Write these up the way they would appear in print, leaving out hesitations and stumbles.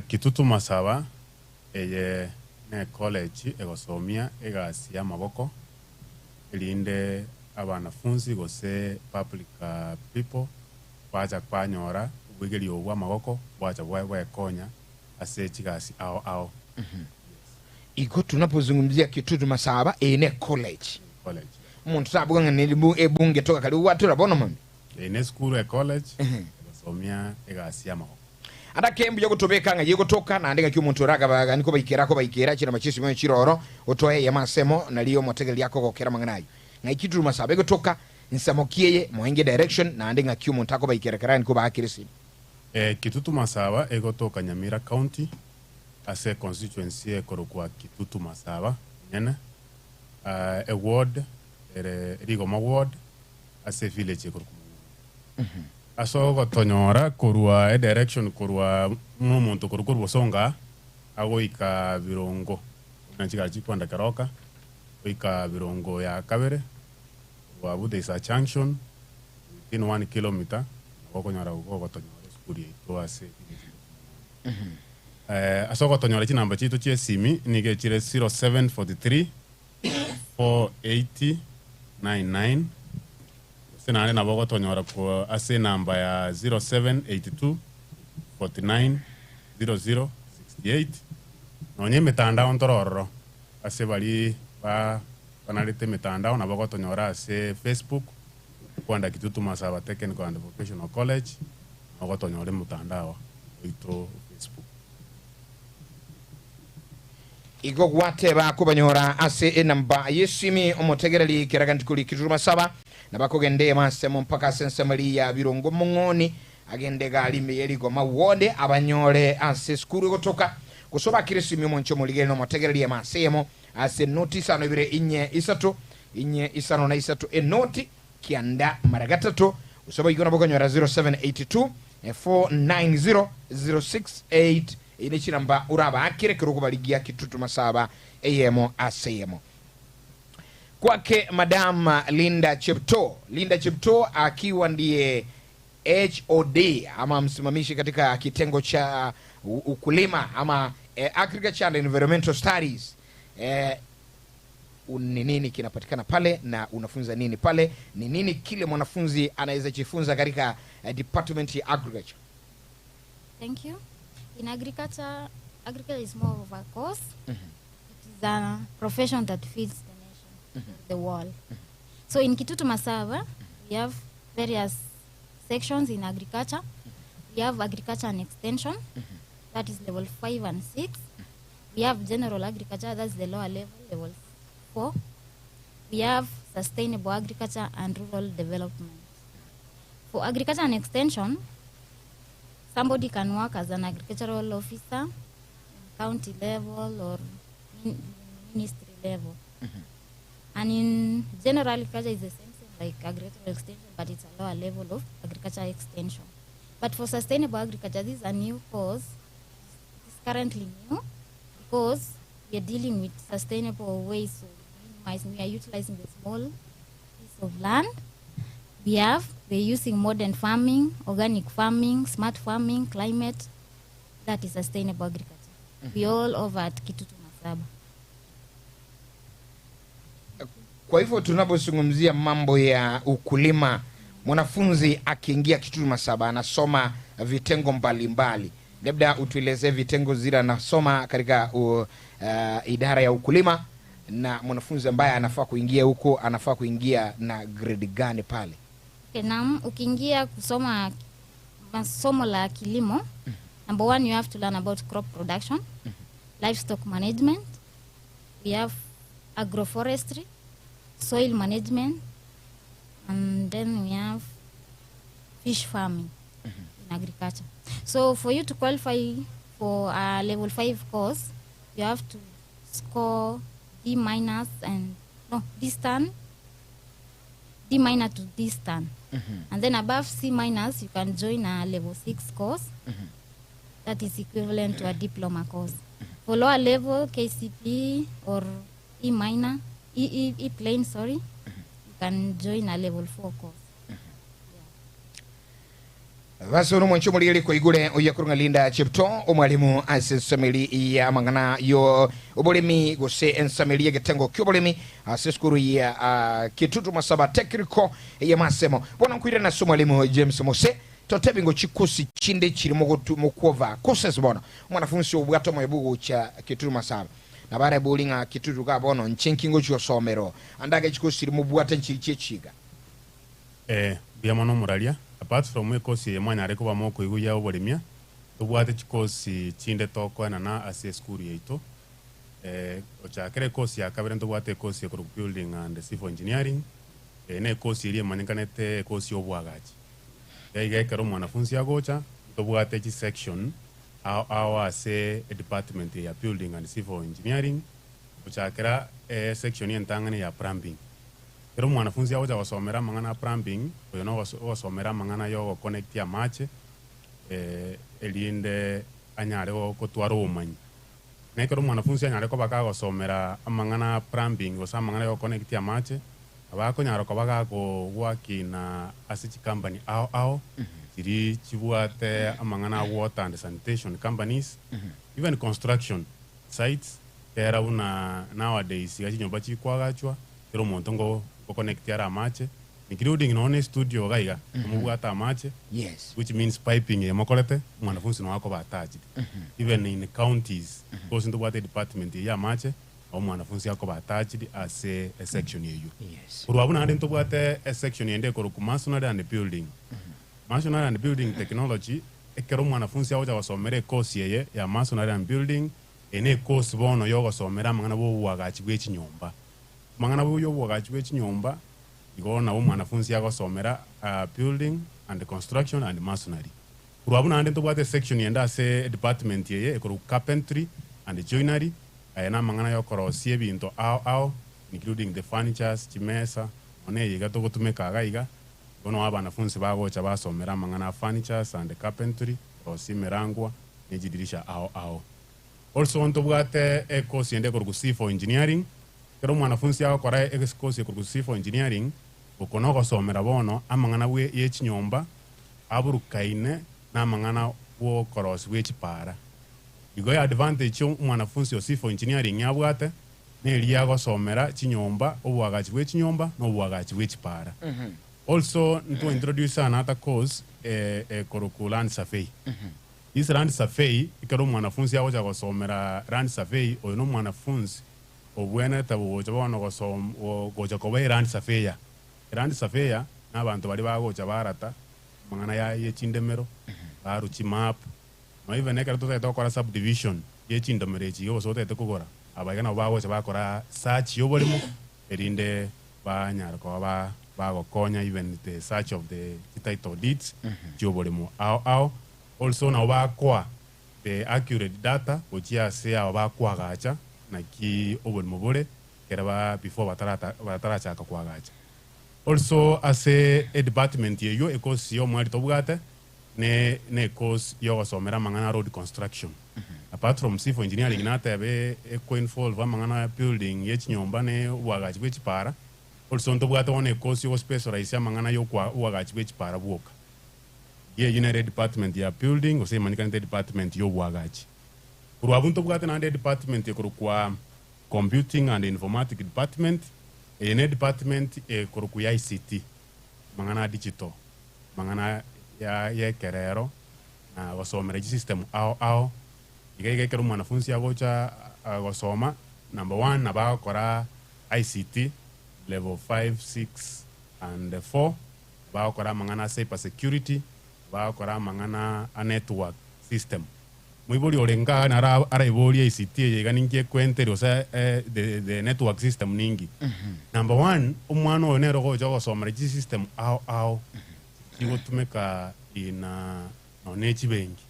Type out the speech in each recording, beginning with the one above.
Kitutu Masaba eye ne college egosomia egasi y'amaboko elinde abanafunzi gose public people baja kwanyora ubwigeri obwa amaboko baja bwekonya ase chigasi ao. Iko tunapozungumzia Kitutu Masaba ene college umuntu tabuga ngene ebunge toka kali watura bono mami ene school college egosomia egasi y'amaboko ada kembu yagotobeka nga yegotoka na andika kyumuntu raga niko bayikera kira machisi mwe chiroro otoye yamasemo naliyo motegeli yako kokera manganayo nga Kitutu Masaba egotoka nsamokiye moenge direction na andika kyumuntu ako bayikera karani ko bakirisi Kitutu Masaba egotoka Nyamira County ase constituency ekorokwa Kitutu Masaba nyene a ward Rigoma ward ase village ekorokwa aso gotonyora korwa direction korwa mumuntu korukorwa songa agoika birongo nanchika chikwanda karoka oika birongo ya kabere wa Budesa junction in 1 kilometer gokonyora gotonyora skuli to ase aso gotonyora chinamba chitu chie simi nige chire 0743 480 99 senane na bogo tonyora ko ase namba ya 0782 49 0068 nonye mitandao ntororo ase bali banalite mitandao na bogo tonyora ase Facebook kwanda Kitutu Masaba Technical and Vocational College na bogo tonyora mitandao ito Facebook iko gwateba kubanyora ase enamba yesimi omotegereri kiragantikuli Kitutu Masaba nabakogende masemo mpaka sensemali ya birongo mongoni agende galime yerigo mawode abanyore ase skuru gotoka kusoba kirisimi moncho muligere no motegereri masemo ase notice ano bire inye isano na isatu enoti kianda maragatatu kusoba igona bokonyora 0782 490 068 ine chiramba uraba akire kiruko baligia Kitutu Masaba eyemo aseyemo kwake Madam Linda Chepto akiwa ndiye HOD ama msimamishi katika kitengo cha ukulima ama Agriculture and Environmental Studies. Ni nini kinapatikana pale na unafunza nini pale? Ni nini kile mwanafunzi anaweza jifunza katika department ya agriculture? Thank you. In agriculture is more of a course. It is a profession that feeds the nation, the world. So in Kitutu Masaba, we have various sections in agriculture. We have agriculture and extension, that is level 5 and 6. We have general agriculture, that's the lower level, level 4. We have sustainable agriculture and rural development. For agriculture and extension, somebody can work as an agricultural officer, county level or ministry level. And in general agriculture is the same like agricultural extension, but it's a lower level of agriculture extension. But for sustainable agriculture, this is a new course. It's currently new because we are dealing with sustainable ways of minimizing. We are utilizing the small piece of land. We're using modern farming, organic farming, smart farming, climate. That is sustainable agriculture. We all over at Kitutu Masaba. Kwa hivyo tunapozungumzia mambo ya ukulima, mwanafunzi akiingia Kitutu Masaba anasoma vitengo mbalimbali. Labda utueleze vitengo zile anasoma katika idara ya ukulima, na mwanafunzi ambaye anafaa kuingia huko anafaa kuingia na grade gani pale? Naam, ukiingia kusoma masomo la kilimo, number 1 you have to learn about crop production, livestock management, we have agroforestry, soil management, and then we have fish farming in agriculture. So for you to qualify for a level 5 course, you have to score D- and D- to D-STAN. And then above C- you can join a level 6 course. That is equivalent to a diploma course. For lower level, KCP or E plain, you can join a level 4 course. basi uno mwencho mulili ko igule uyakurunga Linda Chepto omwalimu asensameli ya mangana yo obolemi gose ensameli ya getengo kyobolemi aseskuru ya Kitutu Masaba technical ya masemo bona nkwira na mwalimu James Mose totebingo chikusi chinde chirimo mukova koses bona mwanafunzi obwato mwebugo cha Kitutu Masaba na bare bulinga Kitutu ka bono nchenkingo chyo somero andage chikusi mu bwata nchichiga biamono muralia apart from ekosi ye mwanya areko bamoko iguya obolimia tubwate chikosi chinde toko na ase school yeito ochakere ekosi ya kabere tubwate ekosi ya building and civil engineering ne ekosi ile manyanganete ekosi obwagaji yaiga kero mwanafunzi agocha tubwate chi section our ase department ya building and civil engineering ochakera section yentangane ya plumbing. Pero mwanafunzi agocha gosomera mangana plumbing oyo no gosomera mangana yo connect ya mache elinde anyare gotwara umanyi nekero mwanafunzi anyare ko baka gosomera mangana plumbing gosa mangana yo connect ya mache abako nyaro ko baka go wakina asichi company ao iri chibuate mangana water and sanitation companies even construction sites era una nowadays gachi nyomba chikwagachwa pero montongo connect ara mache including no studio gaiga mubwata mache yes which means piping ya makolete mwanafunzi no wako bataji even in counties goes into what department ya mache au mwanafunzi yako bataji as a section yeyu yes urwabuna ande ntobwate a section yende ko ku masonry and building masonry and building technology ekero mwanafunzi awo wasomere course yeye ya masonry and building ene course bono yo gosomera mangana bo wagachi bw'ekinyomba mangana buyo bwagachi bw'ekinyomba igona wo mwanafunzi yagosomera building and construction and masonry urwabuna ande ntobwate section yenda ase department yeye ekoro carpentry and joinery na mangana yo korosie binto ao including the furnitures chimesa one yiga to gutumeka gaiga bono abanafunzi bagocha basomera mangana furnitures and carpentry korosie merangwa nejidirisha ao also onto bwate course yende ko civil engineering kero mwanafunzi yakora course ko civil engineering ukono gosomera bono amangana bwe yechinyomba aburukaine na mangana wo korosi wechipara igo ya advantage mwanafunzi wa civil engineering yabwate ne liya gosomera chinyomba obwagachi bw'echinyomba no obwagachi bw'echipara also nto introduce another course ko land survey this land survey ikero mwanafunzi yagocha gosomera land survey oyo no mwanafunzi obwene tabugocha bono gocha koba land surveyor n'abantu bari bagocha barata mangana ya yechindemero baruchi map no even ekero tokora subdivision yechindemero echi yo so tete kugora abagana bagocha bakora search yo bolimo erinde banyara ko bagokonya even the search of the title deeds yo bolimo ao also na bakwa the accurate data ochia se abakwa gacha na ki obolimo bole keraba before batara chaka kwa gacha also as a department yeyo ekosi yo mwari tobugate ne course yo gosomera mangana road construction apart from civil engineering nata be involve mangana building yechinyomba ne wagachi bw'echipara also ntobugate one course yo specialize mangana yo kwa wagachi bw'echipara bwoka ye United department ya building ose manikante department yo wagachi urwabunto bugate na department yo kwa computing and informatic department ene department ku ya ICT mangana digital mangana ya kerero na gosomera system ao igaiga kero mwanafunzi agocha gosoma number 1 na bakora ICT level 5 6 and 4 bakora mangana cyber security bakora mangana a network system mwibuli olenga na ara iboli ICT yega ninge kwentero sa the network system ningi number 1 umwana onero gocha gosomera system ao igo tumeka ina onechi bengi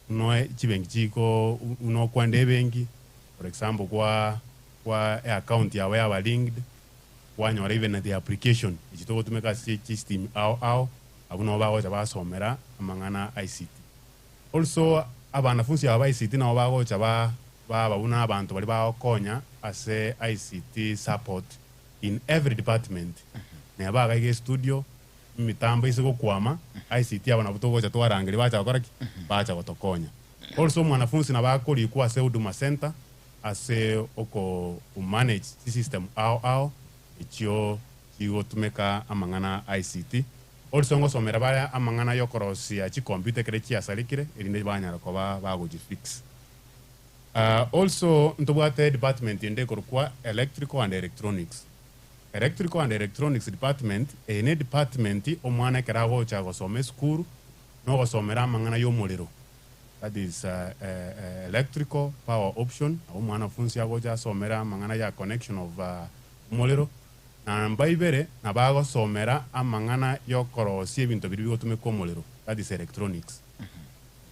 no chibengi chiko uno kwande bengi for example kwa account yawe ya linked wanyora even the application ichito tumeka system ao abuno bagocha basomera amangana ICT also abanafunzi aba ICT na bagocha babuna abantu bali bakonya ase ICT support in every department ne abaga studio mitambo ise gukwama ICT abana butogocha twarangiri bacha gukora ki bacha gutokonya. Also mwanafunzi na bakuri kwa ase Huduma Center ase oko manage system ao ichio chigotumeka amang'ana ICT. Also ngosomera baya amang'ana yokorosia chi computer kere chiasarikire erinde banyara koba bagojifix. Also ntobwate department ende korukwa electrical and electronics. Electrical and electronics department ene department omwana kerago cha gosome skuru no gosomera amang'ana y'omuliro. That is electrical power option. Omwana funsi agoja somera amang'ana ya connection of muliro. Na mbaibere na bago somera amang'ana yokorosia ebintu biri bigotumeka omuliro. That is electronics.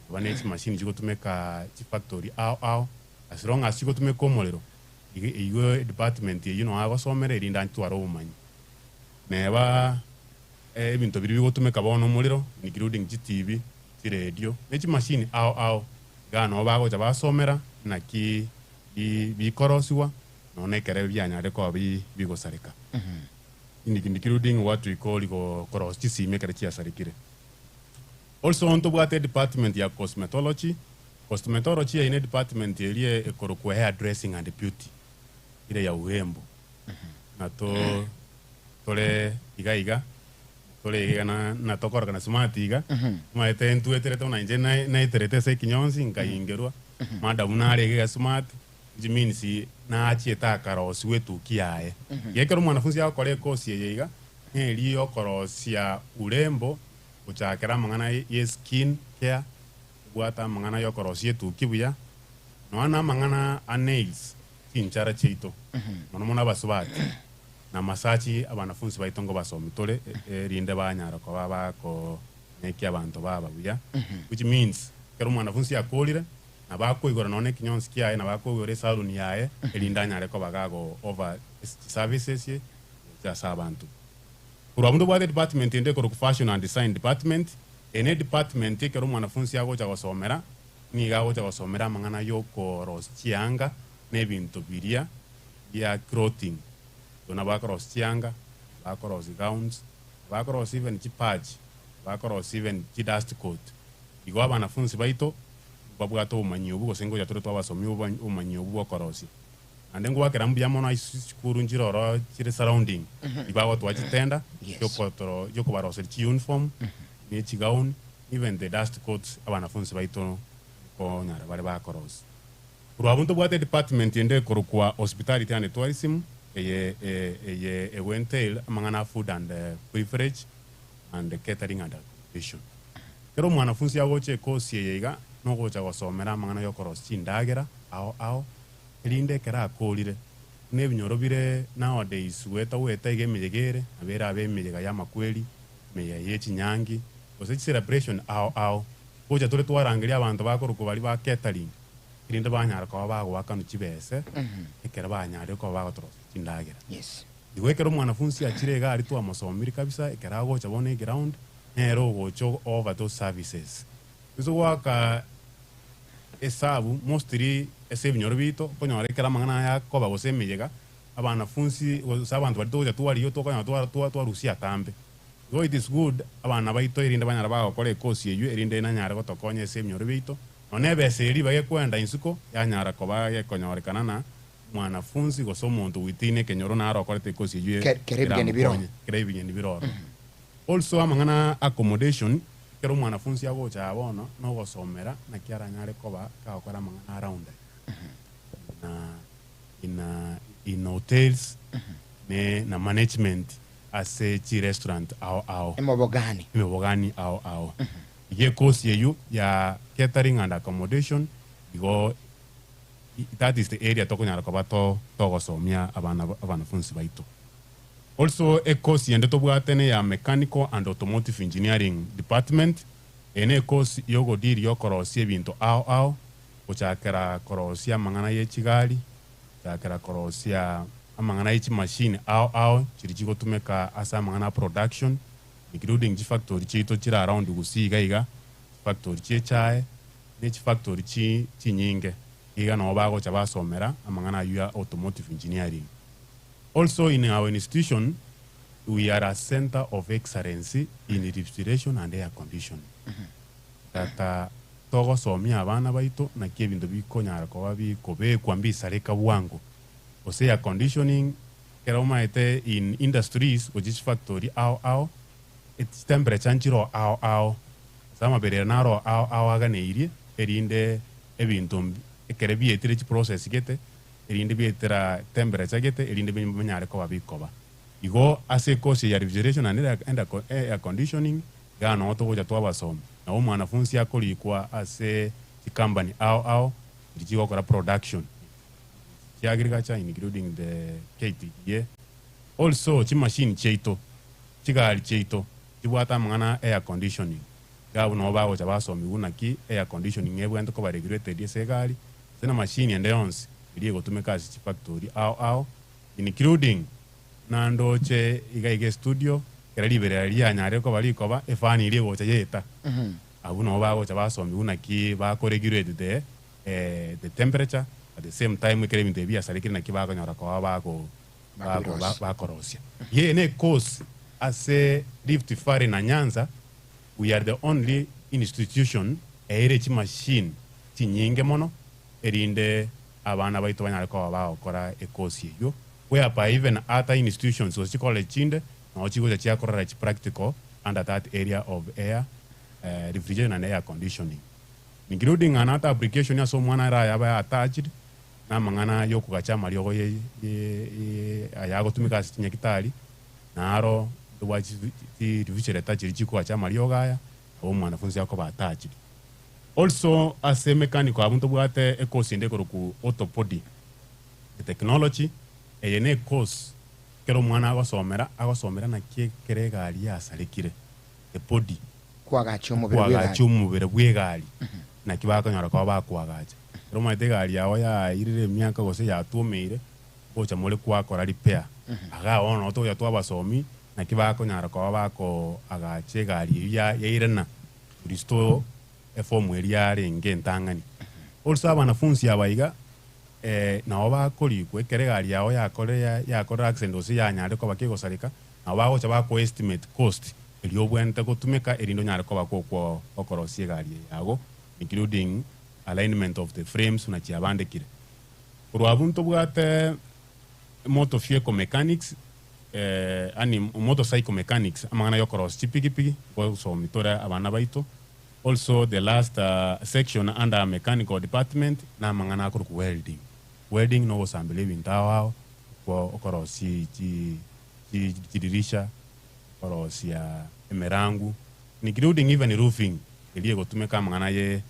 Bane machine jigotumeka chi factory ao as long as jigotumeka omuliro. Igo department you know ago somera irinda ntwaro umanyi. Neba ebintu biri bigotumeka bono omuliro including GTV radio nechi machine ao gano bago ja basomera na ki bikorosiwa none kere byanyare ko bigosarika including what we call go cross chisime kere chiasarikire. Also on to bwate department ya cosmetology ine department elie ekorokwa hair dressing and beauty ile ya urembo na to tole iga tole na tokora kana smart iga maete ntu eterete una nje na eterete se kinyonsi ngayingerwa mada unare ga smart which means na achieta karosi wetu kiae yekero mwanafunzi yakore kosi yeiga eli yokorosia urembo uchakera mangana ye skin care bwata mangana yokorosia tu kibuya no ana mangana a nails kinchara cheito mono mona basubati na masachi abanafunzi baitongo basomi tole rinde banyara ko baba ko neki abantu baba buya which means kero mwanafunzi yakolire na bako igora none kinyonsi kiaye na bako igore salon yae elinda nyare ko bagago over services ye za sabantu urabundo bwa department ende ko fashion and design department ene department kero mwanafunzi yago cha gosomera ni gago cha gosomera mangana yoko roschianga nebintu biria ya clothing dona bakros chianga bakros gowns bakros even chipaji bakros even dust coat igo abanafunzi baito babwato umanyi ubugo sengo yatore twabasomi umanyi ubugo korosi ande ngo bakera mbiyamo na isikuru njiroro chire surrounding ibawo twachitenda yo kubarose chi uniform ni chi gown even the dust coats abanafunzi baito ko nyara bale bakorosi urabunto bwate department ende korukwa hospitality and tourism a wentail amangana food and beverage and catering and accommodation. Kero mwanafunzi yagoche kosi yeiga no gocha gosomera amangana yokorosi ndagera ao elinde kera akolire nebinyoro bire nowadays weta igemegere abera abemega ya makweli meya yechinyangi ose celebration ao gocha tore twarangiria abantu bakoruko bali ba catering irinde banyara ko bagwakanu chibese ekera banyare ko bagotoro indagera. Yes. Iwekero mwanafunzi achirega ari tu amasomiri kabisa ekera gocha bone ground nero gocho over those services. Izo waka esabu mostly esebinyoro bito konyore kera mangana ya ko bagosemeyega abanafunzi sabantu bali toja twariyo to kanya twarusia tambe. So it is good abana baito irinde banyara bagokora ekosi eyu irinde nanyara gotokonya esebinyoro bito onebe seri bage kwenda insuko yanyara ko bage konyorekana na mwanafunzi gosoma muntu witine kenyoro na arokorete kosi yue kerebigeni biro also amangana accommodation kero mwanafunzi yagocha abono no gosomera na kiara nyare koba kakora mangana around in hotels na management as a restaurant ao imobogani ao ye kosi yeyu ya catering and accommodation igo that is the area tokonyara ko bato togosomia abanafunzi baito. Also a course yende tobwatene ya mechanical and automotive engineering department ene course yogo diri yokorosie bintu ao ochakera korosia mangana ye chigari chakera korosia amangana ye machine ao chirichigo tumeka asa mangana production including factory chito chira around gusiga iga factory chechae ne factory chi nyinge iga no bago cha basomera amangana ya automotive engineering. Also in our institution we are a center of excellence in refrigeration and air conditioning. That togo somia abana baito na kie bintu bikonyara ko babiko bekwa mbisareka bwangu. Ose air conditioning kera umaete in industries which is factory ao it's temperature nchiro ao sama berera naro ao aganeirie erinde ebintu ekere bietire chi process gete erinde bietira temperature gete erinde binyare ko babikoba. Igo ase course ya refrigeration and air conditioning gano to goja to abasomi na umwanafunzi akolikwa ase company ao ndichigo kora production ya agriculture including the KTDA also chi machine cheito chigali cheito chibwata mangana air conditioning gabu no bago chabasomi unaki air conditioning ebwento ko regulated yesegali sena machine and ons iliye gotumeka ase factory ao including nandoche igaige studio kera libera lia nyare ko bali ko ba efani iliye gocha yeta abu no bago chabasomi unaki ba ko regulated the temperature at the same time we kere bia salikiri na kibako nyora ko ba korosia ye ne course ase Rift Valley na Nyanza we are the only institution erechi machine tinyinge mono erinde abana baito banyara ko ba okora ekosi yo whereby even other institutions so chi college chinde no chi go cha korara chi practical under that area of air refrigeration and air conditioning including another application ya so mwana ra ya ba attached na mangana yo kugacha mariogo ye ayago tumika sinya kitali naro wachi refrigeration attached chiko acha mariogo aya o mwanafunzi yako ba attached. Also as a mechanical abuntu bwate ekosinde ko ku autopody technology eyene course kero mwana agosomera na kere gari ya salikire the body kwagacha umubere bwegari na kibaka nyara ko bakwagacha kero maite gari yawo ya irire myaka gose ya tumeire bocha mole kwakora repair aga ono to ya twabasomi na kibaka nyara ko bako agache gari ya irena restore efomu eria renge ntangani also abanafunzi abaiga na obakori kwekere gari yawo yakora accident osi yanyare ko bakigosarika na bago cha bako estimate cost eri obwente gotumeka erindo nyare ko bakokwo okorosie gari yago including alignment of the frames na chiabandekire urwabunto bwate motor vehicle mechanics ani motorcycle mechanics amana yokoros chipigipigi ko so mitora abana baito. Also the last section under mechanical department na mangana ko welding no assembly wintawa ko okorosi dirisha korosi ya emerangu including even roofing eliye gotumeka mangana ye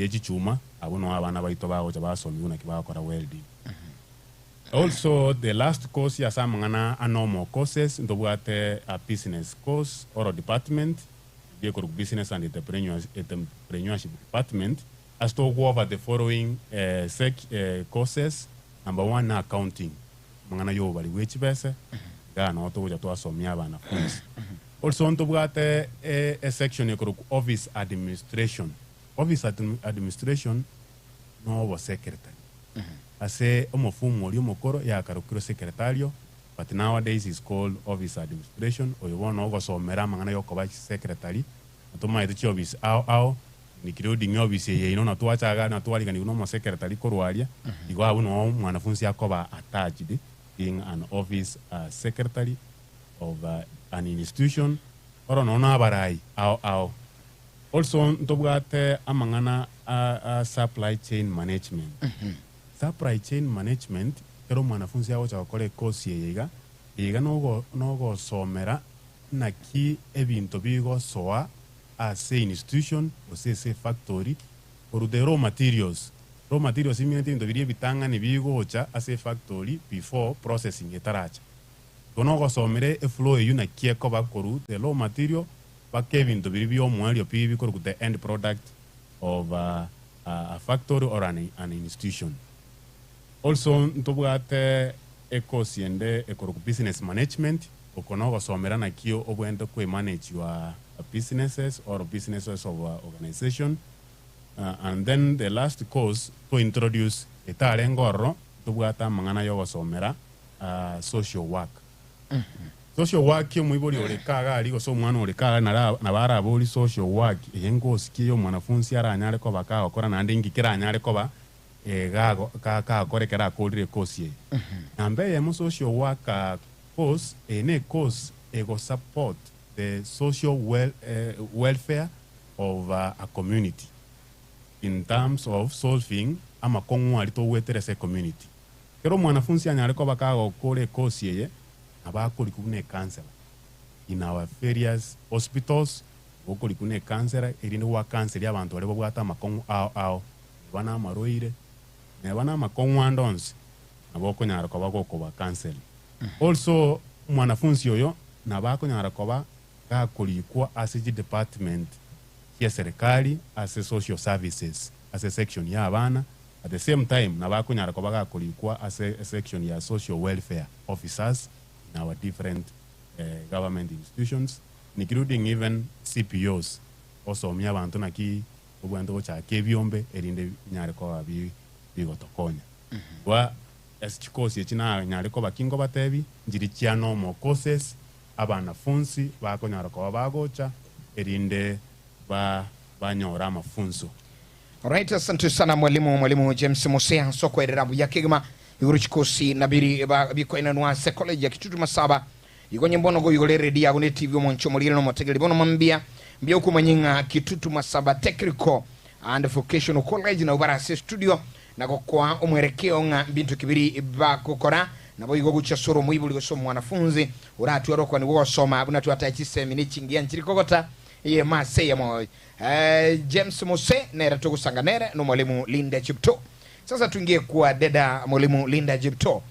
chichuma abuno abana baito bago chabasomi una kibakora welding. Also the last course ya samangana a normal courses ndobwate a business course or a department business and entrepreneurship department as to go over the following courses. Number 1 accounting mangana yo bali which bese ga no to ja to asomia abana funds. Also on to bwate a section ekoro office administration no was secretary ase omofumu oli omokoro ya karukiro secretario but nowadays is called office administration or you want to somera mangana yo koba secretary atoma ito office ao including office ye ino na tuachaga na tualika ni no secretary korwalia igo abu no mwanafunzi yakoba attached being an office secretary of an institution or no na barai ao also ntobwate amangana supply chain management supply chain management kero mwanafunzi yawo chakole course yega no somera na ki ebinto bigo soa as a institution or say factory or the raw materials immunity into bitanga ni bigo ocha as a factory before processing etaracha tono go somere e flow yuna ki ko bakoru the raw material bakebinto bibio mwali opibi ko the end product of a factory or an institution. Also ntobwate ekosiende ekoroku business management okonogo somera na kio obwente kwe manage your businesses or businesses of organization and then the last course to introduce etare ngoro tobwata mangana yo somera social work social work muibori olekaga aligo so mwana olekaga na bara boli social work yengo sikio mwanafunzi aranyare ko baka okora na ndingi kiranyare ko ba gago ka korekera akolire course ye nambe ye mu social work course ene course ego support the social welfare of a community in terms of solving ama kongo alito weterese community kero mwanafunzi anyare ko baka okore course ye abakoli kubune cancer in our various hospitals okoli kubune cancer erinde wa cancer y'abantu bari bwata makongo ao bana maroire ne bana makongo andons aboko nyara ko bagoko ba cancer also mwanafunzi yoyo nabako nyara ko ba gakoli kwa ACG department ya serikali as a social services as a section ya abana at the same time nabako nyara ko bagakoli kwa as a section ya social welfare officers in our different government institutions, including even CPOs. Also, mi abantu naki ubwando cha kebiombe erinde nyare ko abi bigotokonya. Wa eschikosi china nyare ko bakingo batebi njiri chiano mo courses abanafunzi bako nyare ko bagocha erinde banyora mafunzo. Alright, asante sana mwalimu James Musea soko erabu ya Kigoma yuruchikosi nabiri biko inanwa college ya Kitutu Masaba igonye mbono go yugole redia gune TV moncho mulire no motegeli bono mambia mbia kumanyinga Kitutu Masaba Technical and Vocational College na ubarase studio na kokwa omwerekeo nga bintu kibiri bakokora nabo igo gucha soro muibuli go somo wanafunzi uratu yaroko ni wo soma abuna tu atachise minichingia nchiri kokota ye mase ya mo James Mose nera tukusanganere no mwalimu Linda Chipto. Sasa tuingie kwa dada mwalimu Linda Chipto.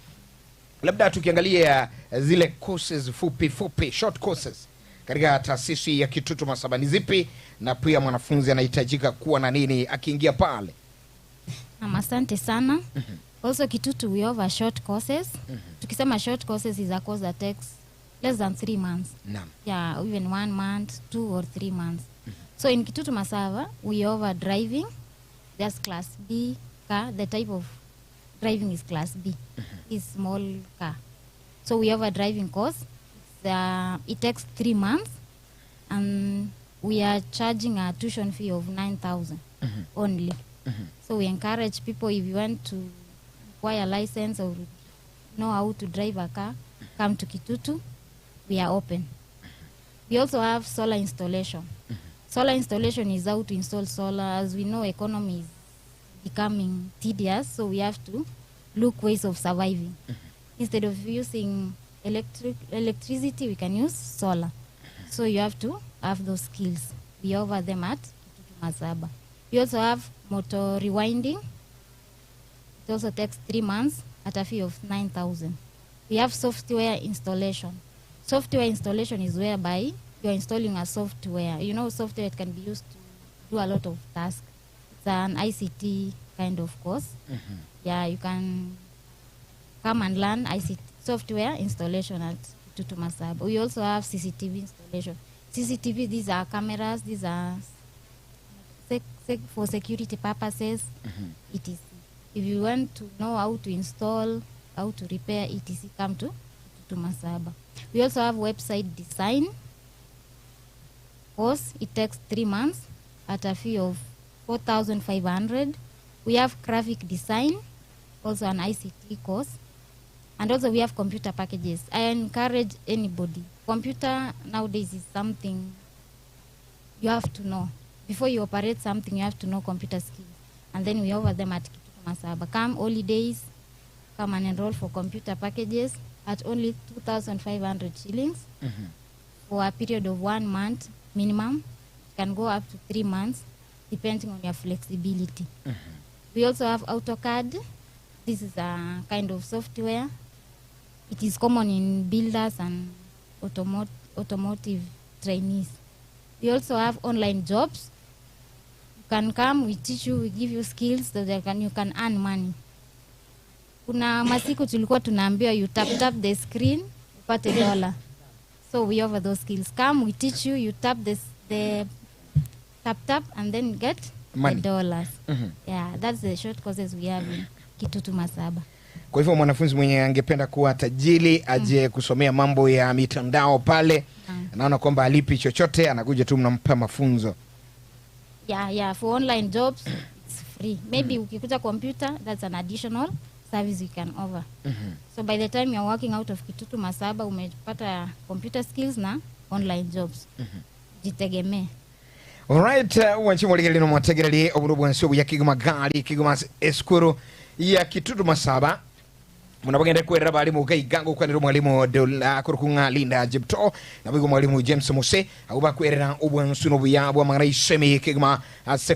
Labda tukiangalia zile courses fupi short courses katika taasisi ya Kitutu Masaba ni zipi na pia mwanafunzi anahitajika kuwa na nini akiingia pale? Asante sana. Also Kitutu we have short courses. Tukisema short courses is a course that takes less than 3 months. Naam. Yeah, even 1 month, 2 or 3 months. So in Kitutu Masaba we have driving. There's class B car. The type of driving is class B. Is small car. So we have a driving course. It takes 3 months, and we are charging a tuition fee of 9,000 only. So we encourage people, if you want to acquire a license or know how to drive a car, come to Kitutu. We are open. We also have solar installation. Solar installation is how to install solar. As we know, economy is becoming tedious, so we have to look ways of surviving. Instead of using electricity, we can use solar. So you have to have those skills. We offer them at Kitutu Masaba. We also have motor rewinding. It also takes 3 months at a fee of 9,000. We have software installation. Software installation is whereby you are installing a software. You know, software can be used to do a lot of tasks. It's an ICT kind of course. Yeah, you can come and learn ICT software installation at Kitutu Masaba. We also have CCTV installation. CCTV, these are cameras. These are for security purposes. ETC. If you want to know how to install, how to repair ETC, come to Kitutu Masaba. We also have website design course. It takes 3 months at a fee of 4,500. We have graphic design, also an ICT course. And also we have computer packages. I encourage anybody. Computer nowadays is something you have to know. Before you operate something, you have to know computer skills. And then we offer them at Kitutu Masaba. Come holidays, come and enroll for computer packages at only 2,500 shillings for a period of 1 month minimum. It can go up to 3 months, depending on your flexibility. We also have AutoCAD. This is a kind of software. It is common in builders and automotive trainees. We also have online jobs. You can come, we teach you, we give you skills so that you can earn money. Kuna masiku tulikuwa tunaambiwa you tap the screen, upate $1. So we offer those skills. Come, we teach you, you tap the tap, and then get money. The dollars. Yeah, that's the short courses we have in Kitutu Masaba. Kwa hivyo mwanafunzi mwenye angependa kuwa tajiri aje kusomea mambo ya mitandao pale, naona kwamba alipi chochote, anakuja tu mnampa mafunzo. Yeah, for online jobs it's free. Maybe ukikuta computer, that's an additional service you can offer. So by the time you're working out of Kitutu Masaba, umepata computer skills na online jobs. Jitegemee. Alright, wanchi mwaligali no mwategerali oburubu nsubu ya Kigoma Gali, Kigoma Eskuru ya Kitutu Masaba. Munabagenda kwera balimu ukayigango kwanira mwalimu Dola kurukunga Linda Jibto na bigo mwalimu James Muse abuba kwera obwansu no buyabwa mangara isemi Kigoma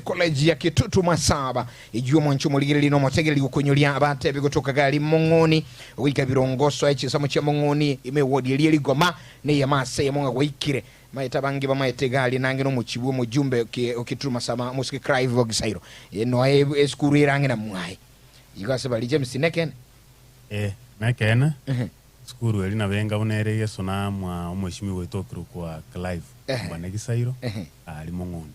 College ya Kitutu Masaba ijuo mwanchu muligiri no motegeri ukonyolya abate bigotoka gali mongoni wika birongoso ekisamo kya mongoni imewodi lili goma ne yamase yamonga gwikire maita bangi bamaite gali nange no muchibu mujumbe Kitutu Masaba musiki crive ogisairo no eskuru irange na mwai igase bali James Neken mekene skuru elina benga unere yeso na mwa umweshimi wetokiro kwa Clive bwana Gisairo ali mongoni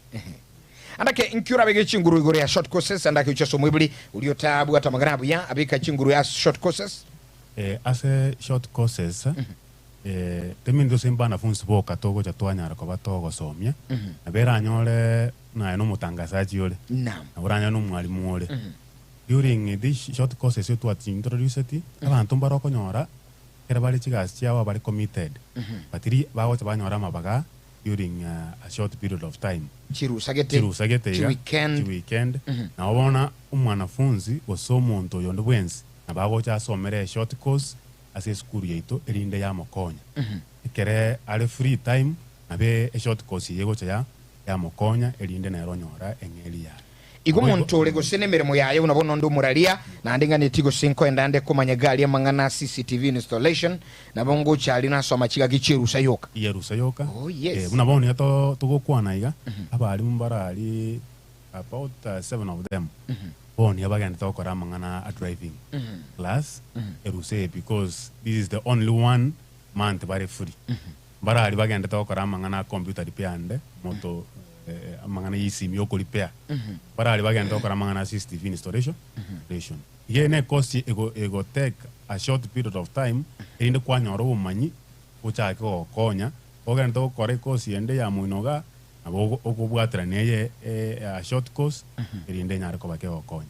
andake nkyura bege chinguru igore ya short courses andake uchaso mwibuli uliotabu atamagarabu ya abika chinguru ya short courses ase short courses temindo semba na funsi boka togo cha twanyara kwa batogo somya na bera anyole na no mutangazaji yole naam na uranya no mwalimu ole during this short courses you to introduce it abantu baroko nyora era bali chigas chiawa bali committed batiri bawo banyora mabaga during a short period of time chirusagete weekend na obona umwanafunzi osomonto yondo bwensi na bawo cha somere short course ase school yeito erinde ya mokonya kere ale free time abe short course yego cha ya mokonya erinde na ronyora engeli ya igo muntu olego senemeremo yaye unabona ndo muralia na ndinga netigo 5 endande kumanya gali ya mangana CCTV installation na bongo chali na soma chiga gichirusa yoka oh yes unabona yato tugokwana iga abali mbarali about 7 of them boni abagenda tokora mangana at driving class eruse because this is the only one month very free barali bagenda tokora mangana computer repair moto mangana yisimi yoko repair barali bagenda tokora mangana CCTV installation yene cost ego take a short period of time inde kwanyoro umanyi ucha ko konya ogenda tokora course yende ya muinoga abo okubwatira neye a short course inde nyara ko bake okonya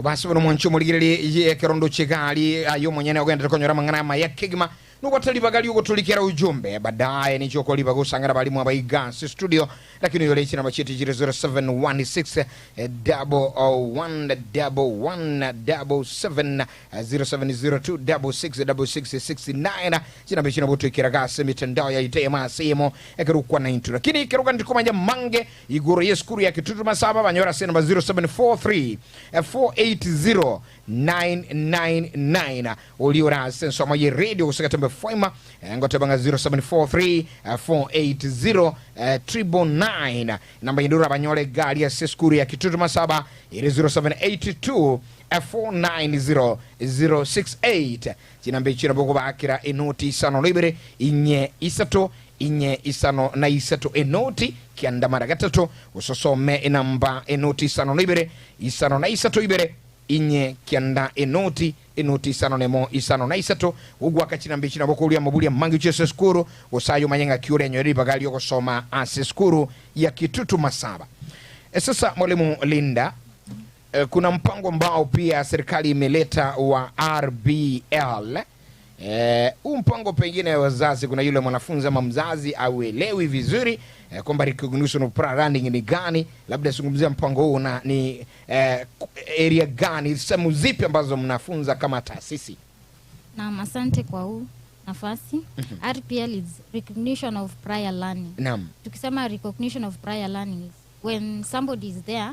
basi bono mwancho muligirili ye kerondo chigali ayo mwenyene ogenda tokonyora mangana ma ya Kigoma nuko talibagali uko tulikera ujumbe baadaye ni choko liba gusangara balimu abayiga studio lakini yole china machiti 0716 11177 0702666669 china bechina boto ikiragase mitandao ya itema semo ekerukwa na intu lakini keruka ndikomanya mange igoro yeskuru ya Kitutu Masaba banyora sena 0743 480 999 uliora senso amaye radio usakatembe foima ngotebanga 0743 480 999 namba indura banyole gali ya seskuru ya Kitutu Masaba ile 0782 490 chinambe chiraboko bakira enoti isano libere inye isato na isato enoti kiandamara gatatu usosome enamba enoti isano libere isano na isato ibere inye kianda enoti isano nemo isano na isato ugwa kachina mbichi na boko ulia mabuli ya mangi uchese skuru usayo manyenga kiure nyori bagali yoko soma ase skuru ya Kitutu Masaba. Sasa mwalimu Linda, kuna mpango ambao pia serikali imeleta wa RBL. Mpango pengine wazazi, kuna yule mwanafunzi ama mzazi auelewi vizuri kwamba recognition of prior learning ni gani, labda zungumzia mpango huu na ni area gani, sehemu zipi ambazo mnafunza kama taasisi? Naam, asante kwa huu nafasi. RPL is recognition of prior learning. Naam. Tukisema recognition of prior learning is when somebody is there,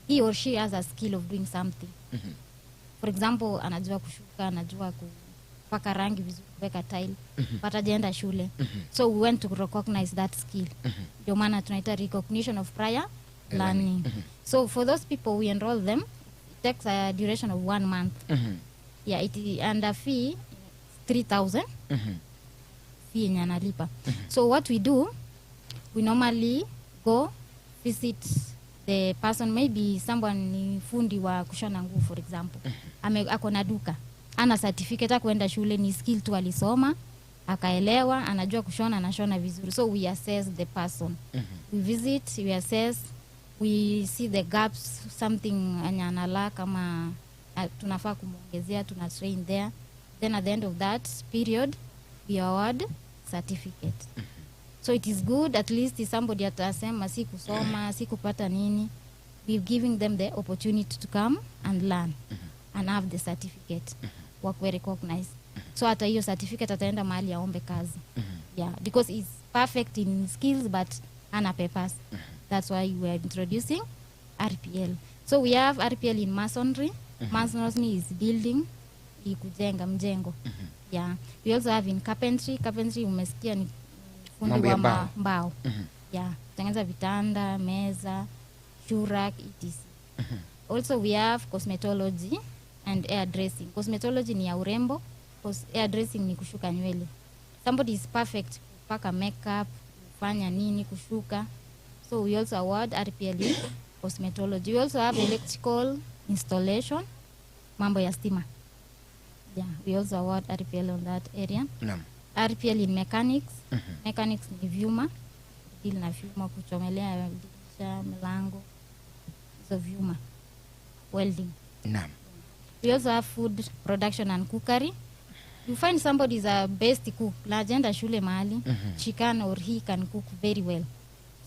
he or she has a skill of doing something. For example, anajua kushuka, anajua kupaka rangi vizuri, kuweka tile, but hajaenda shule. So we went to recognize that skill. Ndio maana tunaita recognition of prior learning. So for those people, we enroll them. It takes a duration of 1 month. Yeah, and a fee 3,000. Fee yenye analipa. So what we do, we normally go visit the person, maybe someone ni fundi wa kushona nguo for example, ako na duka, ana certificate, kuenda shule, ni skill tu alisoma, akaelewa, anajua kushona, anashona vizuri. So we assess the person. We visit, we assess, we see the gaps, something anala kama tunafaa kumuongezea, tuna train there. Then at the end of that period, we award certificate. So it is good, at least if somebody atasema si kusoma, si kupata nini, we're giving them the opportunity to come and learn and have the certificate, wakwe recognized. So hata hiyo certificate ataenda mahali aombe kazi. Yeah, because he's perfect in skills but hana papers. That's why we are introducing RPL. So we have RPL in masonry. Masonry is building, kujenga mjengo. Yeah. We also have in carpentry. Carpentry umesikia ni fundi wa mbao. Yeah, kutengeneza vitanda, meza, shurak, etc. Also we have cosmetology and hairdressing. Cosmetology ni ya urembo, hairdressing ni kushuka nywele. Somebody is perfect kupaka makeup, kufanya nini, kushuka. So we also award RPL in cosmetology. We also have electrical installation, mambo ya stima. Yeah, we also award RPL on that area. RPL in mechanics. Mechanics ni vyuma, deal na vyuma, kuchomelea dirisha, milango, so vyuma. Welding. We also have food production and cookery. You find somebody is a best cook, legenda shule mahali, she can or he can cook very well.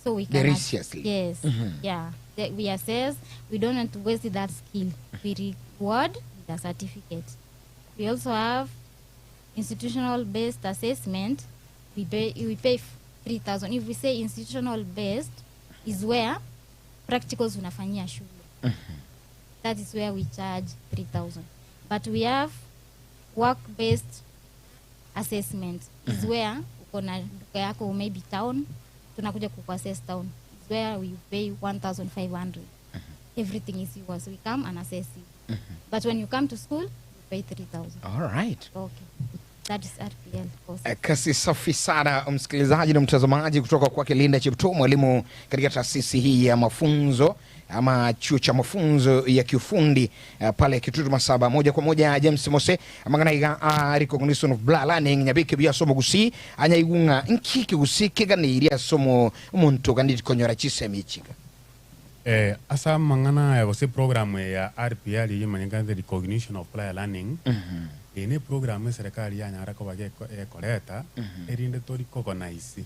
So we can deliciously. Yes. Yeah. We assess, we don't want to waste that skill. We reward with a certificate. We also have institutional based assessment. We pay 3,000. If we say institutional based is where practicals unafanyia shule. That is where we charge 3,000. But we have work-based assessment. Is where ukona duka yako maybe town, tunakuja kuassess town. Is where we pay 1,500. Everything is yours. We come and assess you. But when you come to school, you pay 3,000. All right. Okay. That is RPL. Kasi safi sana msikilizaji na mtazamaji kutoka kwake Linda Cheptoo, mwalimu katika taasisi hii ya mafunzo ama chuo cha mafunzo ya kiufundi pale Kitutu Masaba. Moja kwa moja James Mose amangana iga recognition of bla learning nyabike bya somo gusi anyaigunga nkiki gusi kigani iria somo umuntu kandi konyora chisemichiga. Asa mangana ya gose program ya RPL yimanyanga the recognition of player learning. Ine program serikali ya nyara ko bage koleta erinde tori recognize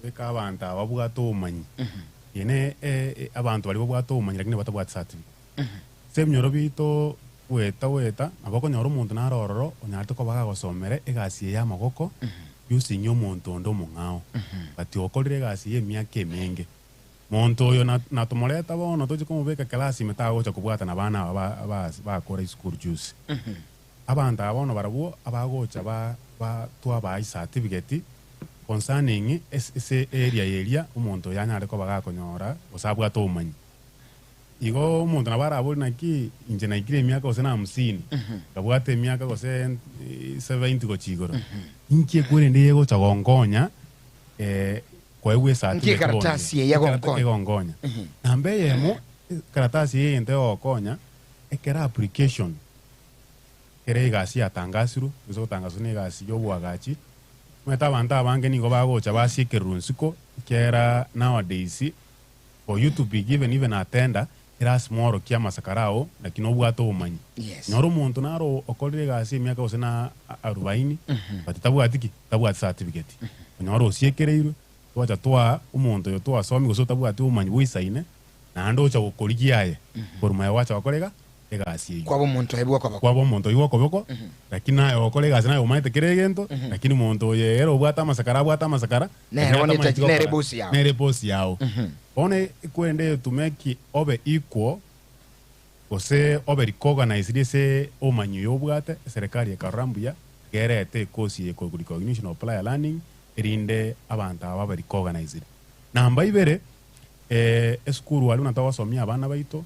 beka abantu ababwato umanyi ine abantu bali babwato umanyi lakini batabwata certificate semnyoro bito weta abako nyoro umuntu narororo onyarte ko baga gosomere egasi ya magoko yusinyo umuntu ndo mungao bati okorire gasi ye myaka emenge muntu oyo natumoreta bono toje kumubeka class metago cha kubwata na bana ba kora school juice abantu abono barabuo abagocha ba twa certificate concerning ese area umuntu yanyare ko bagakonyora osabwa to umanyi igo umuntu nabarabo naki inje na ikire myaka ose na 50 kabwate myaka ose 70 go chigoro inkie kwere ndiye go chagongonya kwa ewe certificate karatasi ya gongonya nambe yemo karatasi yente okonya ekera application kere gasi yatangasiru uzo tangasune gasi yo bwagachi mweta abantu abange ningo bagocha basikerunsiko kera nowadays for you to be given even a tender era small kia masakarao lakini obwato umanyi nyoro muntu naro okorire gasi myaka osena 40 batitabu atiki tabu at certificate nyoro osiekereiro twacha twa umuntu yo twa somi goso tabu ati umanyi wisaine na ndo cha gukorigiaye poruma wacha wakorega egasi kwabo muntu hebwa kwabo muntu iwo koboko lakini nayo okole gasi nayo maite kiregento lakini muntu yero bwata masakara nere bosi yao one kwende to make obe equal ose obe recognize this omanyu yobwate serikali ekarambuya gerete kosi ye recognition of player learning erinde abantu aba recognize namba ibere eskuru wali unatawasomia abana baito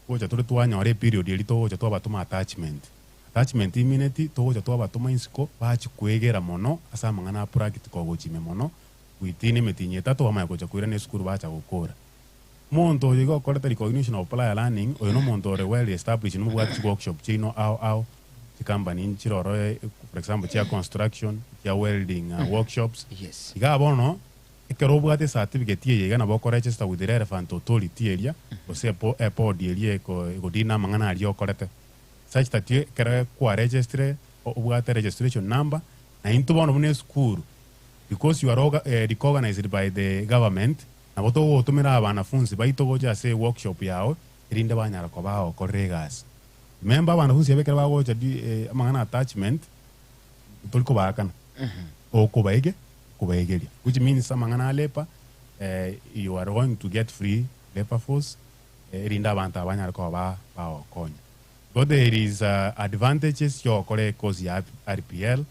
oja tole twanyore period elito oja twa batuma attachment immunity to oja twa batuma insiko bachi kwegera mono asa mangana practical gochime mono witini metinye tato ama gocha kwira ne skuru bacha gukora monto yigo koreta recognition of prior learning oyo no monto ore well established no bwati workshop chino au company chiroro for example chia construction chia welding workshops Yes. iga bono ikero bwate certificate ye iga na boko register with the relevant authority area ose board area ko dina mangana ali okorete such that you kere kwa register obwate registration number na into bono bune school because you are recognized by the government na boto gotumira abanafunzi baito goja se workshop yao irinde banyara ko bao korregas member abanafunzi abekera bagoja amangana attachment toliko bakana o kubaegeria which means amangana lepa you are going to get free labor force irinde abantu abanyara ko bao konya but there is advantages yo kore cause ya RPL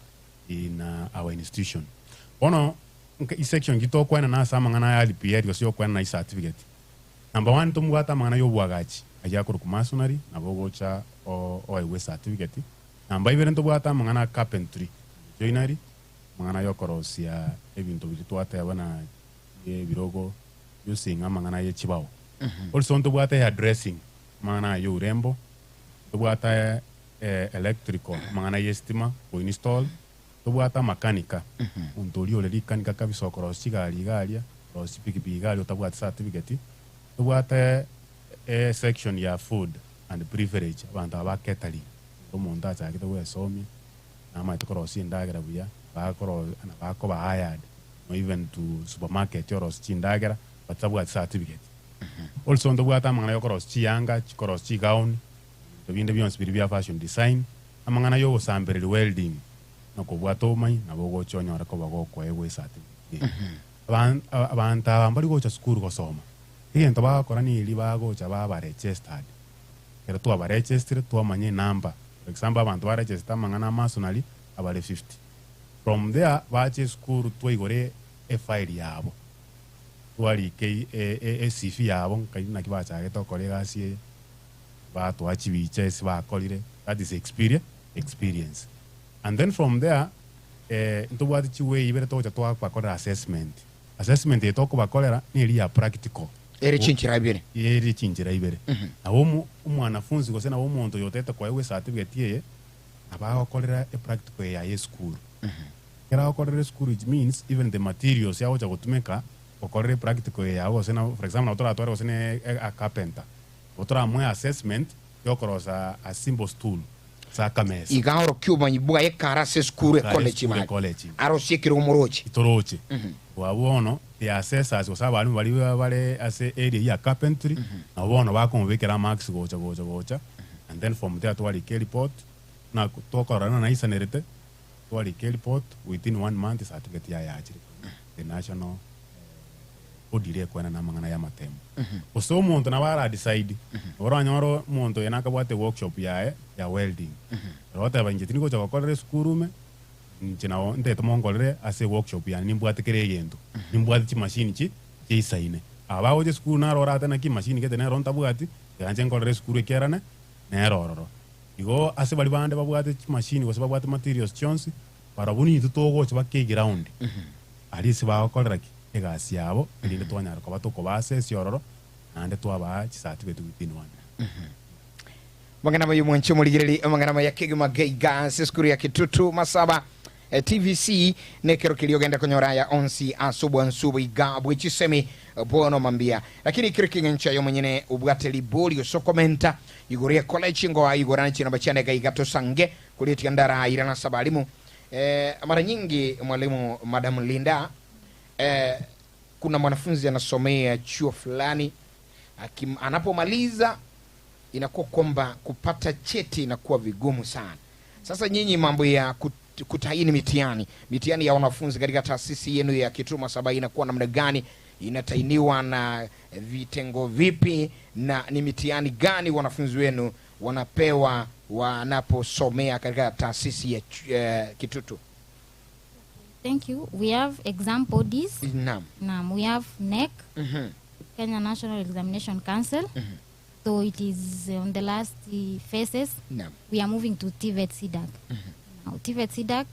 in our institution ono i section gito kwena na sama ngana ya RPL yosio kwena na certificate number 1 tumwata mangana yo bwagachi aja kuru kumasonary na bogocha o iwe certificate number 2 ntubwata mangana carpentry joinery mangana yo korosia ebintu bitwata yabana birogo yusinga mangana ye chibao also ntubwata ya dressing mangana yo urembo ntubwata electrical mangana ye stima o install tubwata makanika untori ole likanika kabisa okorosi galia rosi pikipiki gali utabwata certificate tubwata section ya food and beverage abantu abaketali umuntu achakite wesomi nama tukorosi ndagera buya bako ba hired or even to supermarket yoros chindagera batabwata certificate also ndubwata mangana yokorosi chiyanga chikorosi gown tubinde byonse bya fashion design amangana yo sambere welding nokubwato mai nabogo chonyora ko bagoko ewe sati abantu abambali gocha school gosoma igento bakora ni libago cha baba registered pero tu aba register tu amanye number for example abantu ba register mangana masonali abale 50 from there bache school tu igore e file yabo wali ke CV yabo kaina kibacha geto kolega sie ba to achibiche si ba kolire that is experience. And then from there, ntubwati chiwe ibere tocha twa kwa assessment etoko bakolera ni ya practical eri chinchira ibere na umwanafunzi gose na umuntu yoteta kwa iwe certificate ye abakolera e practical ya school kera okolera school which means even the materials ya ocha kutumeka okolera practical ya gose na for example otora atwara gose ne a carpenter otora mwe assessment yokorosa a simple tool sakamesa igahoro kyuma nyibuga yekarase school college aro shikira umurochi itoroche wabono ya assessors osaba bali ase area ya carpentry na bono bakomubekera max gocha and then from there to wali report na tokorana na isanerete to wali report within 1 month certificate ya achiri the national odire kwena na mangana ya matemo oso muntu na bara decide oranyoro muntu yanaka bwate workshop ya welding rota banjitini ko chakokorere skurume nchina ndeto mongolere ase workshop ya nimbwate kere yendo nimbwate chi machine chi isaine abawo je skuru na rorata na ki machine ke tena ronta bwati yanje ngolere skuru kerana na rororo igo ase bali bande babwate chi machine ko babwate materials chonsi barabuni tutogo chba ke ground ali se ba kolera ki egasi yabo elinde twanyara ko batoko base siororo ande twaba chi certificate within 1 mangana mayu mwenche muligireli mangana maya kigima geiga skuru ya Kitutu Masaba TVC nekero kiliogenda konyora ya onsi nsubu igabwe chisemi bono mambia lakini kiriki ncha yo mwenyene ubwateli boli sokomenta igoria college ngo igorana chino bachane gaiga to sange kuliti ndara irana sabalimu mara nyingi mwalimu Madam Linda kuna mwanafunzi anasomea chuo fulani anapomaliza inakuwa kwamba kupata cheti inakuwa vigumu sana. Sasa nyinyi mambo ya kutaini mitihani ya wanafunzi katika taasisi yenu ya Kitutu Masaba inakuwa namna gani? Inatainiwa na vitengo vipi na ni mitihani gani wanafunzi wenu wanapewa wanaposomea katika taasisi ya Kitutu? Thank you. We have exam bodies. Naam. We have NEC, Kenya National Examination Council. So it is on the last phases. Naam. We are moving to TVET SIDAC. Now, TVET SIDAC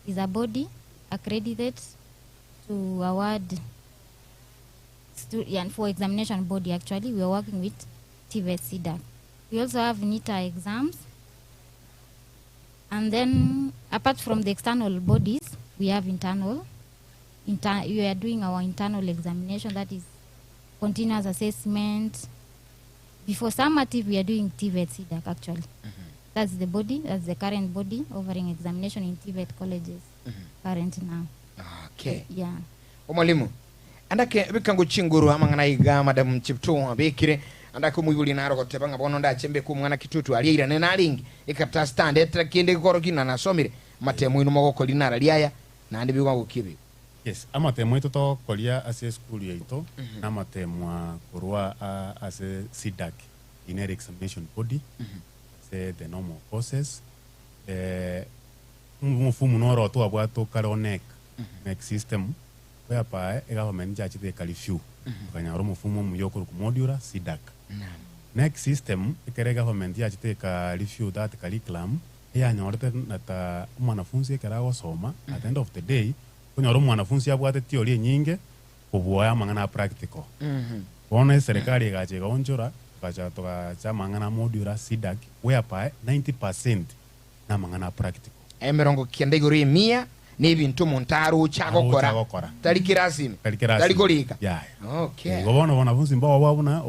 is a body accredited to award and for examination body, actually, we are working with TVET CDAC. We also have NITA exams. And then, apart from the external bodies, we have internal. We are doing our internal examination, that is continuous assessment. Before summative, we are doing TVET CDAC, actually. That's the body, that's the current body offering examination in TVET colleges current now. Okay. Yeah. Omwalimu, andake bikango chinguru amangana iga madam Chipto abekire andake muyuli naro kotebanga bono ndachembe ku mwana kitutu alira ne nalingi ikata stand etra kinde koro kina nasomire matemu ino mogoko linara liaya na ndi bikwango kibi. Yes, amatemu ito to kolia ase school yeito na matemu kurwa ase CDAC inner examination body. Say the normal process. Mfumu noro to abwato karo neck system whereby government jaji de kalifyu kanyaro mfumu muyoko ku modular CDAC. Next system ikere government jaji de kalifyu that curriculum ya nyorte nata mwanafunzi karago soma at the end of the day kunyoro mwanafunzi abwate theory nyinge kubuya mangana practical. Bona serikali gaje gonjora kaja mangana modular CDAC whereby 90% na mangana practical. Emerongo kiende guri 100 ni bintu montaru chako kora talikirasimi talikolika. Yeah. Okay. Gobono wanafunzi mbao wabuna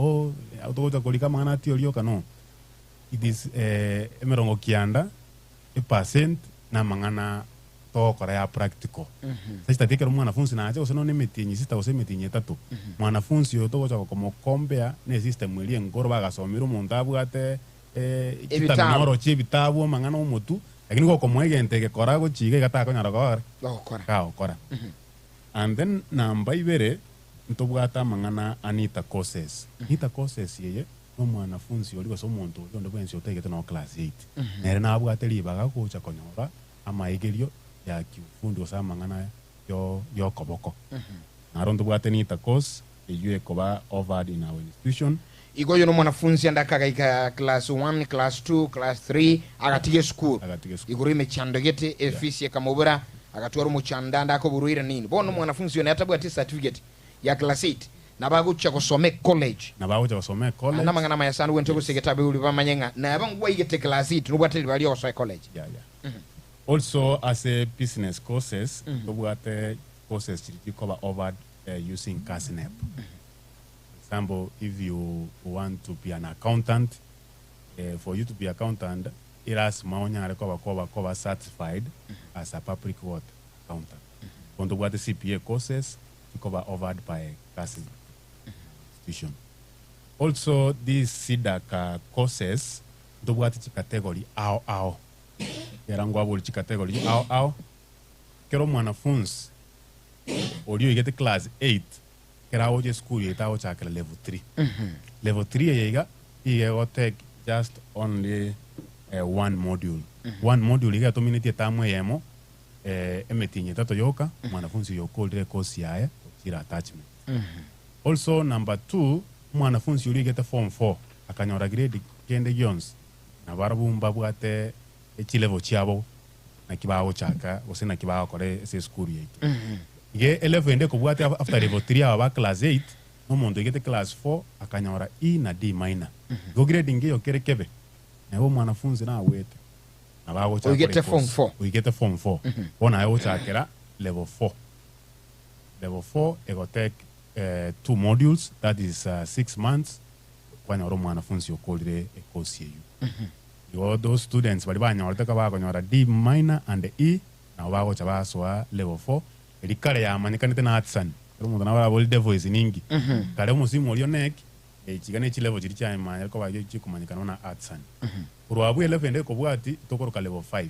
autogoja kolika mangana theory kano. It is emerongo kianda percent na mangana to kora ya practical. Sasa tikero mwanafunzi na aje useno ne metinyi sita use metinyi tatu. Mwanafunzi yo togoja como compare ne system ili ngoro bagasomira umuntu abwate kitabinoro chibitabu mangana umutu lakini ko como egente ke kora go chige gata ko nyara kora. And then namba ibere ntobwata mangana anita courses. Anita courses yeye no mwanafunzi oli so muntu ndo bwensi otegete no class 8. Nere na abwate libaga ko cha konyora ama igerio ya kiufundi osa mangana yo koboko. Narondo bwate anita course yeye koba offered in our institution. Igoyo no mwanafunzi andaka ika class 1, class 2, class 3 agatige school. Iguri mechandogete efisi kamobura agatwara umuchanda ndako buruira nini. Bono mwanafunzi yone atabwate certificate ya class 8 nabagucha kusome college. Na mangana mayasanu wento kusegetabe uli bamanyenga na abangwa igete class 8 nubwate bali oswa college. Also as a business courses nubwate courses chiri cover over using CASNEP. Example, if you want to be an accountant, for you to be accountant, it has maonya cover certified as a public what accountant. Want to what the CPA courses to cover offered by CASNEP institution. Also, these CDAC courses to what category ao. Yarangwa boli category ao. Kero mwanafunzi or you get class 8. Kera oje school yeta o chakra level 3. Level 3 yega will take just only one module. One module yega dominate tamwe yemo emetinye tato yoka mwanafunzi yoko ile course yae kira attachment. Also number 2 mwanafunzi yuli get form 4 akanyora grade kende gyons na barabumba bwate echi level chiabo na kibao chaka osena kibao kore se school yeke. Ye 11 ende kubwate after level 3 aba class 8 no mondo get class 4 akanyora E na D minor. Go grade ngeyo kerekebe. Na wo mwanafunzi na wete. Na bawo cha we get a form 4. Ona ayo chakera level 4. Level 4 ego take 2 modules, that is 6 months when oro mwanafunzi okolire e course yeyu. Those students bali banyora taka bakonyora D minor and E na bawo cha baswa level 4. Elikare ya manyikanite na atsan. Rumuntu nabara boli devoice ningi. Kale musimu olio nek chigane chi level chiri cha imanya ko baje chi kumanyikana na atsan. Urwabu 11 ende ko bwati tokoroka level 5.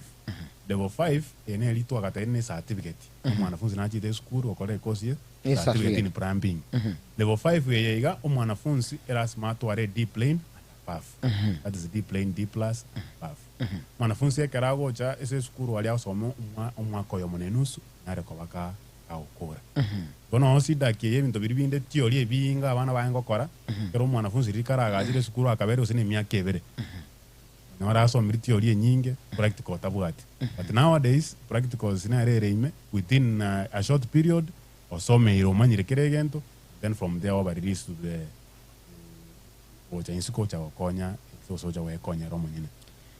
Level 5 ene elito akata ene certificate. Mwanafunzi na chite school okore course ye certificate ni plumbing. Level 5 yeyega omwanafunzi era smart ware D plane path. That is D plane D plus path. Mwanafunzi ekarago cha ese school wali asomo umwako yo monenusu nare ko baka aukora. Bono CDAC yebintu biribinde theory ebinga abana bayengokora pero mwanafunzi rikaraga ajire school akabere usene myaka ebere. Nora asomira theory nyinge practical tabwati. But nowadays practical sinarere ime within a short period osome iro manyire keregento then from there over release to the ocha insiko cha okonya so cha wekonya romo nyine.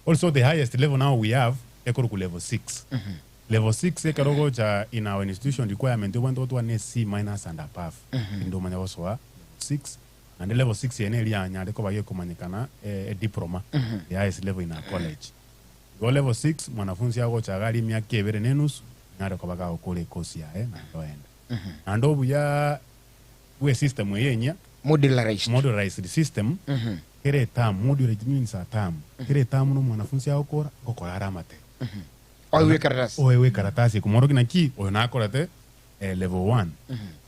Also the highest level now we have ekoro ku level 6. Level 6 ekarogo cha in our institution requirement we want to one C minus and above. Ndo manya waswa 6 and the level 6 yene lia nyande ko baye kumanyikana a diploma the highest level in our college. Go level 6 mwanafunzi yako cha gari myaka ebere nenusu ngare ko baga okole kosi ya na ndoenda. And obu ya we system yenya modularized system kere tam modularized means a tam kere tam no mwanafunzi yako gokora aramate owe karatasi kumoro kina ki o na korate level 1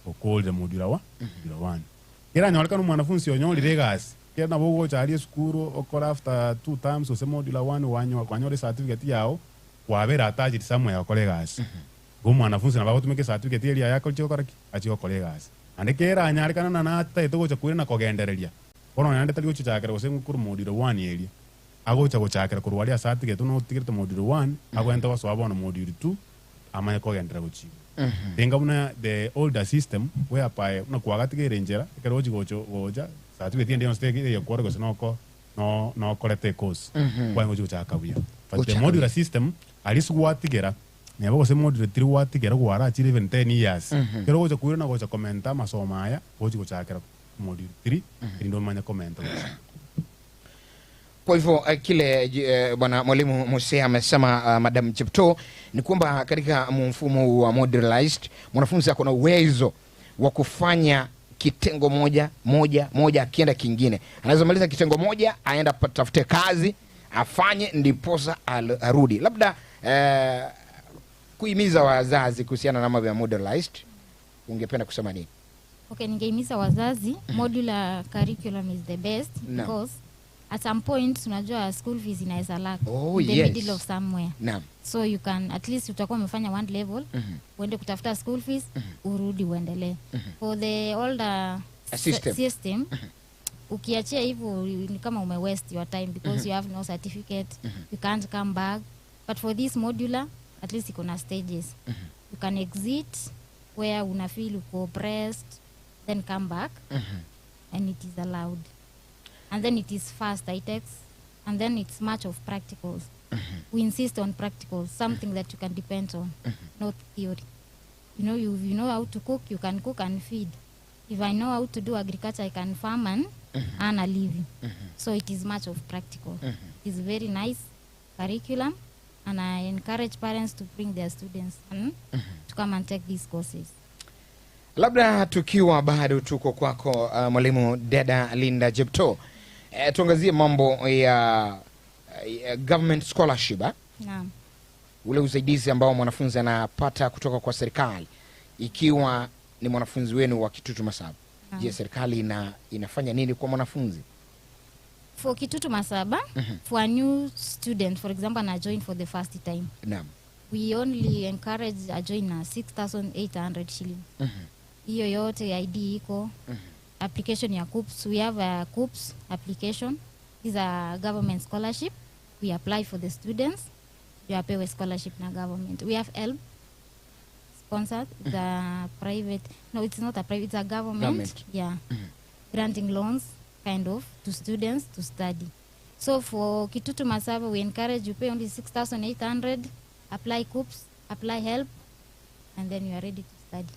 o called the modular 1 kera nyoleka no mwanafunzi onyoli regas kera na bogo chali skuru okora after 2 times o se modular 1 wanyo kwanyole certificate yao kwabera attached somewhere okolegas go mwanafunzi na bagotumeke certificate ile yako chokora achiko kolegas ande kera anyarikana na ata etogocha kwira kogendereria kono yande tali gocha chakera gose ngukuru modular 1 ile agocha gochakera kurwalia certificate no tigirte modular 1 agwenta waso abona modular 2 amanya kogendera gochi denga buna the older system whereby una kwagatigere njera kero gocho goja certificate ndi no stake ya kwore gose no korete course kwa ngocho chakabuya but the modular system alisu watigera nebo gose modular 3 watigera gwara achire even 10 years kero gocha kwira na gocha komenta masoma aya gochi gochakera modular 3 ndo manya komenta. Kwa hivyo kile bwana mwalimu Musa amesema Madam Chepto ni kwamba katika mfumo wa modularized mwanafunzi ako na uwezo wa kufanya kitengo moja akienda kingine. Anaweza maliza kitengo moja aenda patafute kazi afanye ndiposa arudi. Labda kuhimiza wazazi kuhusiana na mambo ya modularized ungependa kusema nini? Okay, ningehimiza wazazi modular curriculum is the best because at some point unajua school fees inaweza lack in the middle of somewhere. So you can at least utakuwa umefanya one level uende kutafuta school fees urudi uendelee. For the older system ukiachia hivyo ni kama ume waste your time because you have no certificate, you can't come back. But for this modular at least iko na stages. You can exit where una feel uko oppressed, then come back and it is allowed. And then it is fast ITEX, and then it's much of practicals. We insist on practicals, something that you can depend on, not theory. You know, you know how to cook, you can cook and feed. If I know how to do agriculture, I can farm and earn a living. So it is much of practical. It is very nice curriculum, and I encourage parents to bring their students to come and take these courses. Labda tukiwa bado tuko kwako mwalimu Dada Linda Chepto, tuangazie mambo ya government scholarship. Naam. Ule usaidizi ambao mwanafunzi anapata kutoka kwa serikali ikiwa ni mwanafunzi wenu wa Kitutu Masaba. Je, serikali inafanya nini kwa mwanafunzi? For Kitutu Masaba, for a new student, for example, na join for the first time. Naam. We only encourage a join na 6,800 shillings. Hiyo yote ID iko. Application ya KUPS, we have a KUPS application. Is a government scholarship. We apply for the students. We pay a scholarship na government. We have HELP sponsored. It's a private. No, it's not a private. It's a government. Yeah, granting loans kind of to students to study. So for Kitutu Masaba, we encourage you pay only 6,800. Apply KUPS, apply HELP, and then you are ready to study.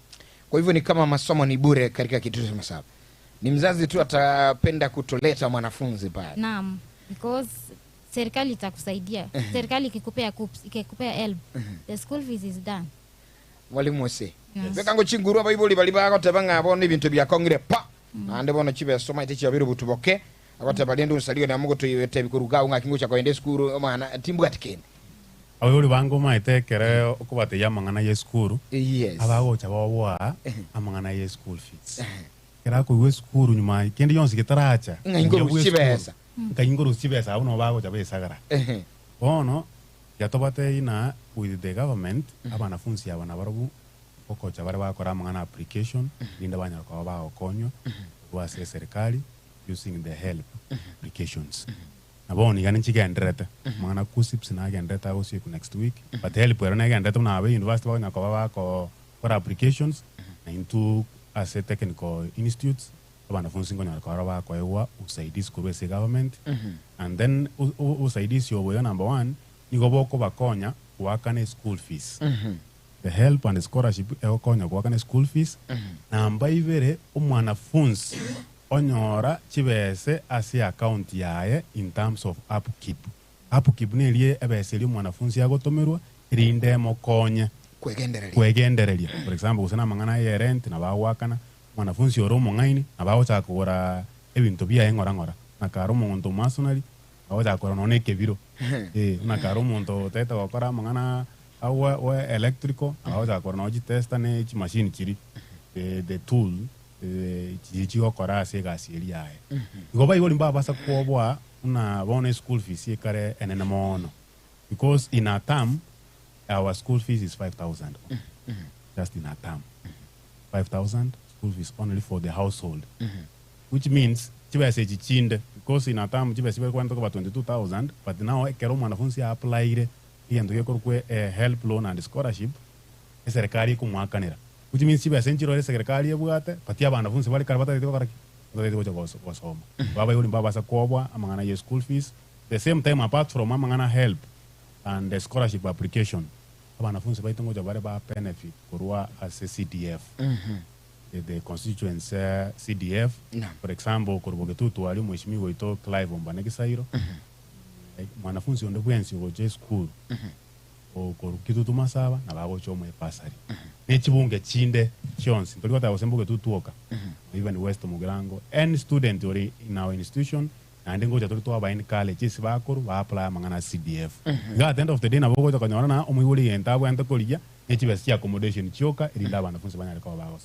Kwa hivyo ni kama masomo ni bure katika Kitutu Masaba. Ni mzazi tu atapenda kutoleta mwanafunzi pale. Naam, because serikali itakusaidia. Serikali ikikupea KUPS, ikikupea HELP, the school fees is done. Mwalimu Musa. Bekango chinguru abayiboli bali bagotabanga abone ibintu bya kongire pa. Ande bono chibe soma ite chabiro butuboke. Agotabali ndo usalio na mugo tuyete bikuruga unga kingo cha kwende skuru mana timbu atikene. Awuri bango maitekere okubate yamangana ye skuru. Yes. Abago chabawa amangana ye school fees. Kera ko we skuru nyuma kendi yonsi getaracha ngingoro chibesa ngingoro chibesa abuno bago chabesa gara ono yatobate ina with the government abanafunzi abana barabu oko chabare bakora mangana application linda banya kwa bao konyo wa serikali using the HELP applications aboni gani chigendrete mangana kusips na gendrete go siku next week but HELP era na gendrete na be university banya kwa ko for applications into as a technical institutes wanafunzi ngonyora kwa raba kwa ewa usaidizi kurwese government and then usaidizi yobo number 1 niko boko bakonya wakane school fees the help and the scholarship ekonya wakane school fees namba ibere umwanafunzi onyora chibese asi account yae in terms of upkeep nelie ebese li mwanafunzi yagotomerwa irinde mokonye kwegendereria for example usana mangana ya rent na bawakana mwanafunzi oro mongaini na bawocha kugura ebintu bya engora na karo muntu masonari bawocha kugura none kebiro na karo muntu teta gukora mangana awa electrical na bawocha kugura no testa ne chi machine chiri the tool chi gukora ase gasiri yae goba igoli mbabasa kuobwa una bone school fees ikare enena mono because in a term our school fees is 5,000 just in a term 5,000 school fees only for the household which means chibese chichinde because in a term chibese kwa ntoka 22,000 but now kero mwanafunzi apply yendo yekorwe help loan and scholarship serikali kumwakanira which means chibese nchiro serikali ebwate but ya banafunzi bali karabata ndiko karaki ndiko gosoma baba yuli baba sa kobwa amangana ye school fees the same time apart from amangana help and the scholarship application abanafunzi baitongoja bare ba benefit kurwa as a CDF the constituents CDF for example kurboge tutu ali mheshimiwa ito Clive Ombanegisairo mwanafunzi onde bwensi goje school o korukitu tumasaba na babo chomwe pasari nechibunge chinde chonsi ndoli kwata osembuge tutuoka even West Mugirango any student ori in our institution and ngoja tuli twa bain college isi bakuru ba apply mangana CDF at the end of the day na boko to kanyora na omuyuli enta bwenta kolija nechibesi accommodation chioka ilinda banafunzi banyale kwa bagos.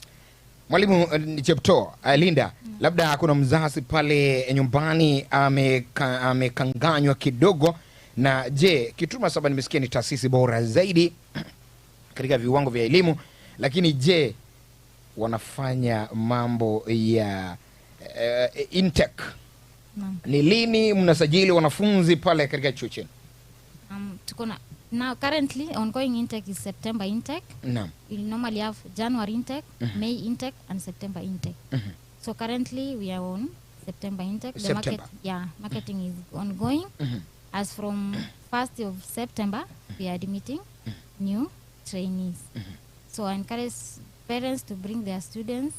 Mwalimu Chepto, Linda, labda kuna mzazi pale nyumbani amekanganywa kidogo na je, Kituma Saba nimesikia ni taasisi bora zaidi katika viwango vya elimu, lakini je, wanafanya mambo ya intake? Ni lini mnasajili wanafunzi pale katika chuo chenu? Tukona now currently ongoing intake is September intake. No. We normally have January intake, May intake and September intake. So currently we are on September intake. The marketing is ongoing. As from 1st of September we are admitting new trainees. So I encourage parents to bring their students.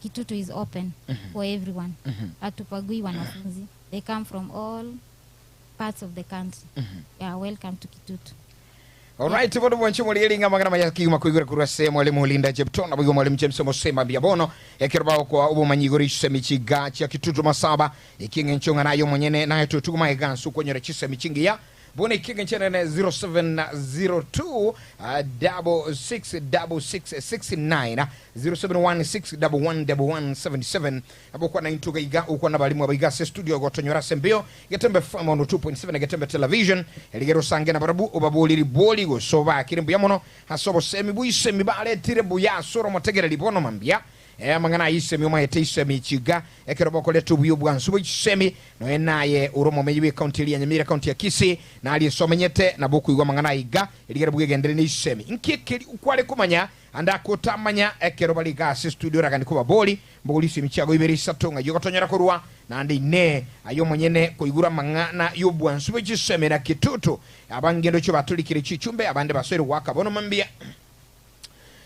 Kitutu is open for everyone. Atupagui wanafunzi. They come from all parts of the country. Welcome to Kitutu. Alright, bodo mwanchi mwalilinga magana mayaki makuigura kurase mwalimu Linda Chepto na mwalimu James Mosema Biabono yakirabao kwa ubo manyigori semichiga cha Kitutu Masaba ikinga nchonga nayo mwenyene nayo tutuma igansu kwenye rechisa michingi ya Bone ikinga nchene 0702 666669 0716111177 hapo kwa 92 iga uko na balimu abigase studio gotonyora sembio getembe fama 2.7 getembe television eligero sange na barabu obabuli boli go soba kirimbu yamono hasobo semi buisemi bale tirebu ya soro motegera libono mambia mangana isemi omayete isemi chiga ekeroboko letu buyo bwansubo isemi no enaye uromo meyiwe county ya Nyamira county ya Kisii na ali somenyete na boku igwa mangana iga eligero bugendere ni isemi nkekeri ukwale kumanya andako tamanya ekerobali gas studio ragani kuba boli mbogulisi michago iberi satonga yogotonyera kurwa na andi ne ayo mwenyene kuigura mangana yobwansubo isemi na Kitutu abangendo cyo batulikire chichumbe abande basore wakabono mambia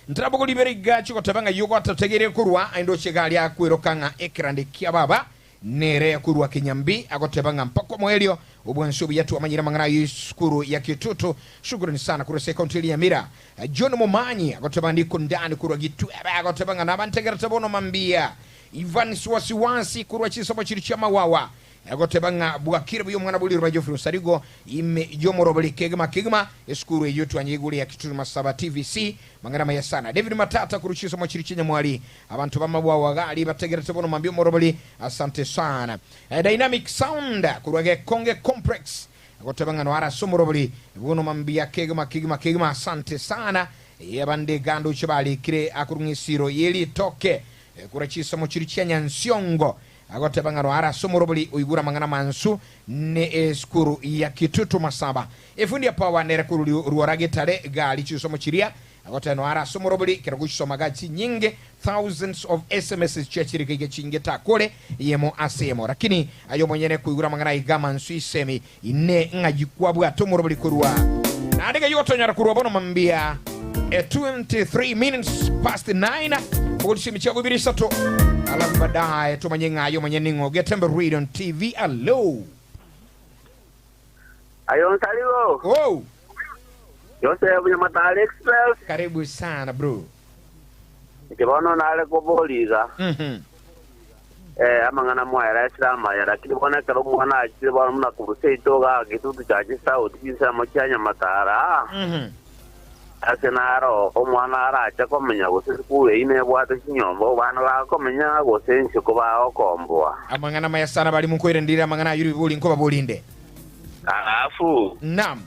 Ntrabo liberiga chiko tabanga yugo atategere kurwa aindo chigali akwirokanga ekrande kiababa nere kurwa Kinyambi agotebanga mpako mwelio ubwansubi yatu amanyira mangana yuskuru ya Kitutu. Shukrani sana kurese county ya Nyamira. John Momanyi agotebandi kundani kurwa gitu agotebanga nabantegera tabono mambia Ivan Swasiwansi kurwa chisomo chirichama wawa agotebanga bwakira buyo mwana buli Rubajofru Sarigo ime jomoro bali kegma eskuru yetu anyiguli ya Kitutu Masaba TVC mangana maya sana David Matata kuruchiso mochirichinya mwali abantu bamabwa wagali bategera tebono mambio morobali asante sana Dynamic Sound kurwage Konge Complex agotebanga no ara somorobali buno mambia kegma asante sana yabande gando chibali kire akurungisiro yeli toke kurachiso mochirichinya Nsiongo agotebanga no ara somorobali uigura mangana mansu ne eskuru ya Kitutu Masaba efundi ya pawa nere kuru ruorage tale gali chisomo chiria agoteno ara somorobuli kiragushoma nyinge thousands of SMS chechirike chinge takore yemo asemo lakini ayo mwenyene kuigura mangana igama nsuisemi ine ngajikwabwa tomorobuli kurwa na adiga yoto nyara kurwa bono mambia 23 minutes past 9 polisi michago birisato alafu baadaye tumanyenga ayo mwenyene ngoge Tembe Radio TV hello ayo ntaliwo oh yote Bunyamatala Express karibu sana bro kibono nale kuboliga amangana mwaera islam ya lakini bona kero mwana akiri bona muna kuruseito ga gitutu cyaje South kisa mu Bunyamatala asenaro omwana aracha komenya gusukure ine bwate kinyombo bana bakomenya gosense kuba okombwa amangana maya sana bali mukwirendira amangana yuri buli nko babolinde alafu nam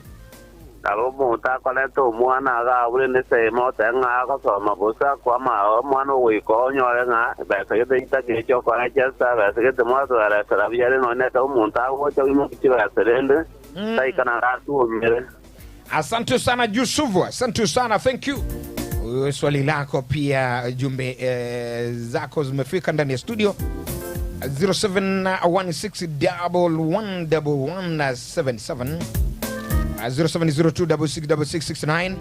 alo muta kwaleto mwana ga ule nese mota nga ko soma busa kwa ma mwana wiko nyore nga ba se de ita ke cho kwa cha sa ba se de mwana ara sara biare no ne to muta wo cho mu kichira serende sai kana ratu mere. Asante sana Yusufu, asante sana, thank you. Swali lako pia jumbe zako zimefika ndani ya studio 0716111177 0702666669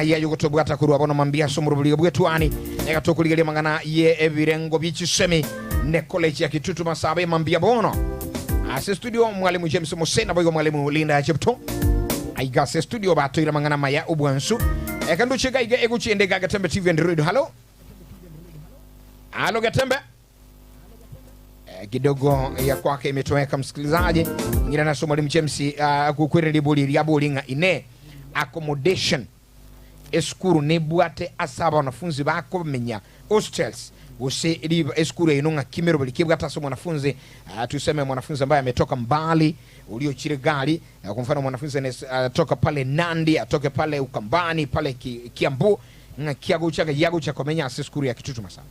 ya yuko bwata kurwa bono mambia somurubuli bwetwani yakatokuligalia mangana ye ebirengo bichisemi ne college ya Kitutu Masabe mambia bono ase studio mwalimu James Musena boyo mwalimu Linda Chepto aiga se studio batoira mangana maya ubwansu ekandu chega iga eguchiende gaga Tembe TV and Radio hello Gatembe kidogo ya kwake imetoweka msikilizaji ngine na somo mwalimu James kukwere libuli ya bolinga ine accommodation eskuru nebwate asaba wanafunzi bako menya hostels use liba eskuru inonga kimero bali kibwata somo mwanafunzi tuseme mwanafunzi ambaye ametoka mbali uliochire gari kwa mfano mwanafunzi anatoka pale Nandi atoke pale Ukambani pale Kiambu kiago chaka yago cha komenya eskuru ya Kitutu Masaba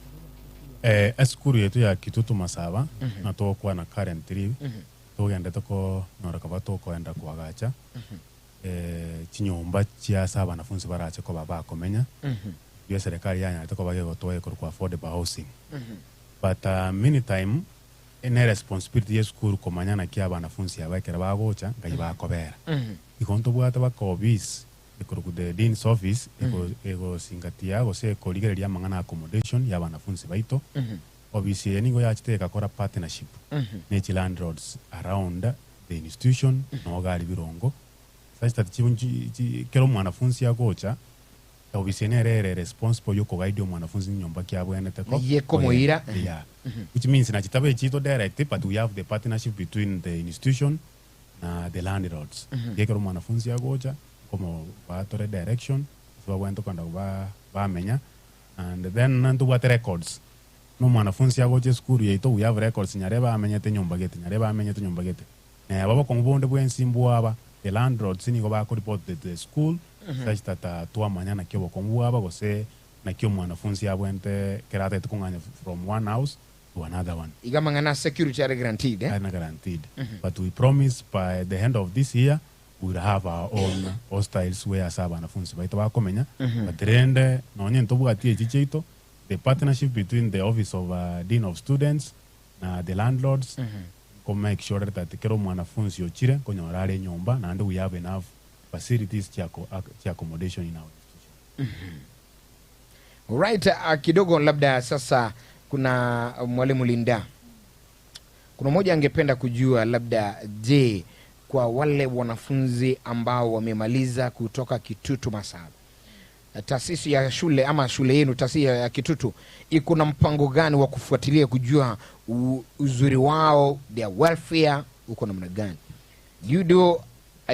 eskuru yetu ya Kitutu Masaba na tokwa na current leave togenda toko norakaba toko enda kwagacha chinyomba chia saba wanafunzi barache ko baba komenya yo serikali yanya toko bage gotoe kwa affordable housing but many time ene responsibility ya school komanya na kia wanafunzi abakera bagocha ngai bakobera ikonto bwata bakobis ikuruku the dean's office ego singatia go se koligeria mangana accommodation ya wanafunzi baito obviously enigo yachiteka kora partnership nechi landlords around the institution no gali birongo such that chibunji kero mwanafunzi yagocha obviously nere responsible yoko guide mwanafunzi nyomba kyabwene teko yeko moira yeah which means na chitabe chito direct but we have the partnership between the institution na the landlords yekero mwanafunzi yagocha como batore direction so wento kwanda ba menya and then nantu what records no mwanafunzi yagoche school yeto we have records nyareba amenyete nyomba gete baba kongbonde bwensimbu aba the landlords ni go ba ko report the school such that tuwa manyana kyo kongu aba go se na kyo mwanafunzi yabwente kerate tukunganya from one house to another one igamangana security are guaranteed guaranteed but we promise by the end of this year we will have our own hostels where saba wanafunzi baito bakomenya but rende nonye ntobwatie chicheito the partnership between the office of dean of students na the landlords to make sure that kero mwanafunzi yochire konyorare nyomba na we have enough facilities to accommodation in our institution. Right, kidogo labda sasa kuna mwalimu Linda. Kuna mmoja angependa kujua labda je, kwa wale wanafunzi ambao wamemaliza kutoka Kitutu Masaba, taasisi ya shule ama shule yenu taasisi ya Kitutu iko na mpango gani wa kufuatilia kujua uzuri wao, their welfare uko namna gani? You do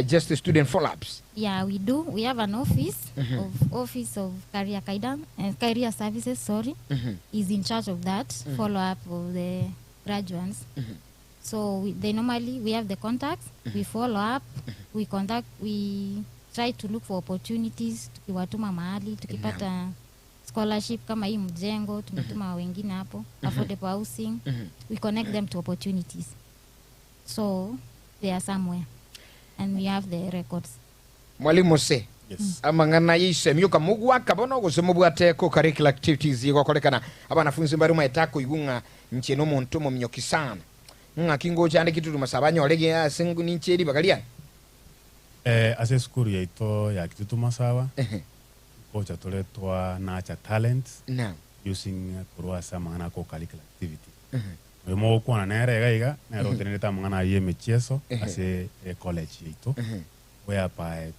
just the student follow-ups? Yeah, we do. We have an office of career guidance and career services. Is in charge of that follow-up of the graduates. So we have the contacts. We follow up. We contact. We try to look for opportunities. Tukiwatuma mahali, tukipata scholarship kama hii mjengo, tumetuma wengine hapo. Affordable housing. We connect them to opportunities. So they are somewhere. And we have the records. Mwalimu Mose, Yes. amang'ana yise myuka mugwa kabona ogusoma bwate ko curricular activities yigokorekana abanafunzi bari maitako igunga ncheno muntu mu mnyoki sana kingo cyane kitu masabanya olege asingu nincheri bagalia Ase skuru yaito ya Kitutu Masawa kocha toletwa nacha talent na using kurwasa mangana ko curricular activity mo kwa na nere gaiga na roteneta mangana ye michezo ase college yaito whereby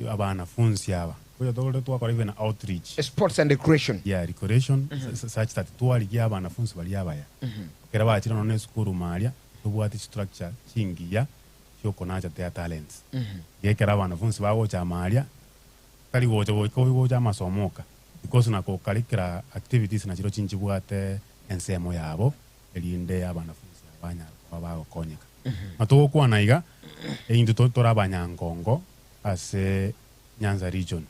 abana funzi aba kocha toletwa kwa even outreach sports and recreation recreation such that twali ya abana funzi bali abaya kera bachira no skuru maria tubwati structure chingiya cyoko nacha their talents yekera abana funzi bago cha maria kali gocha masomoka because na ko curricular activities na chiro chinchibwate ensemo yabo elinde abana funzi abanya bago konyeka matugo kwa naiga into tora banyangongo ase Nyanza region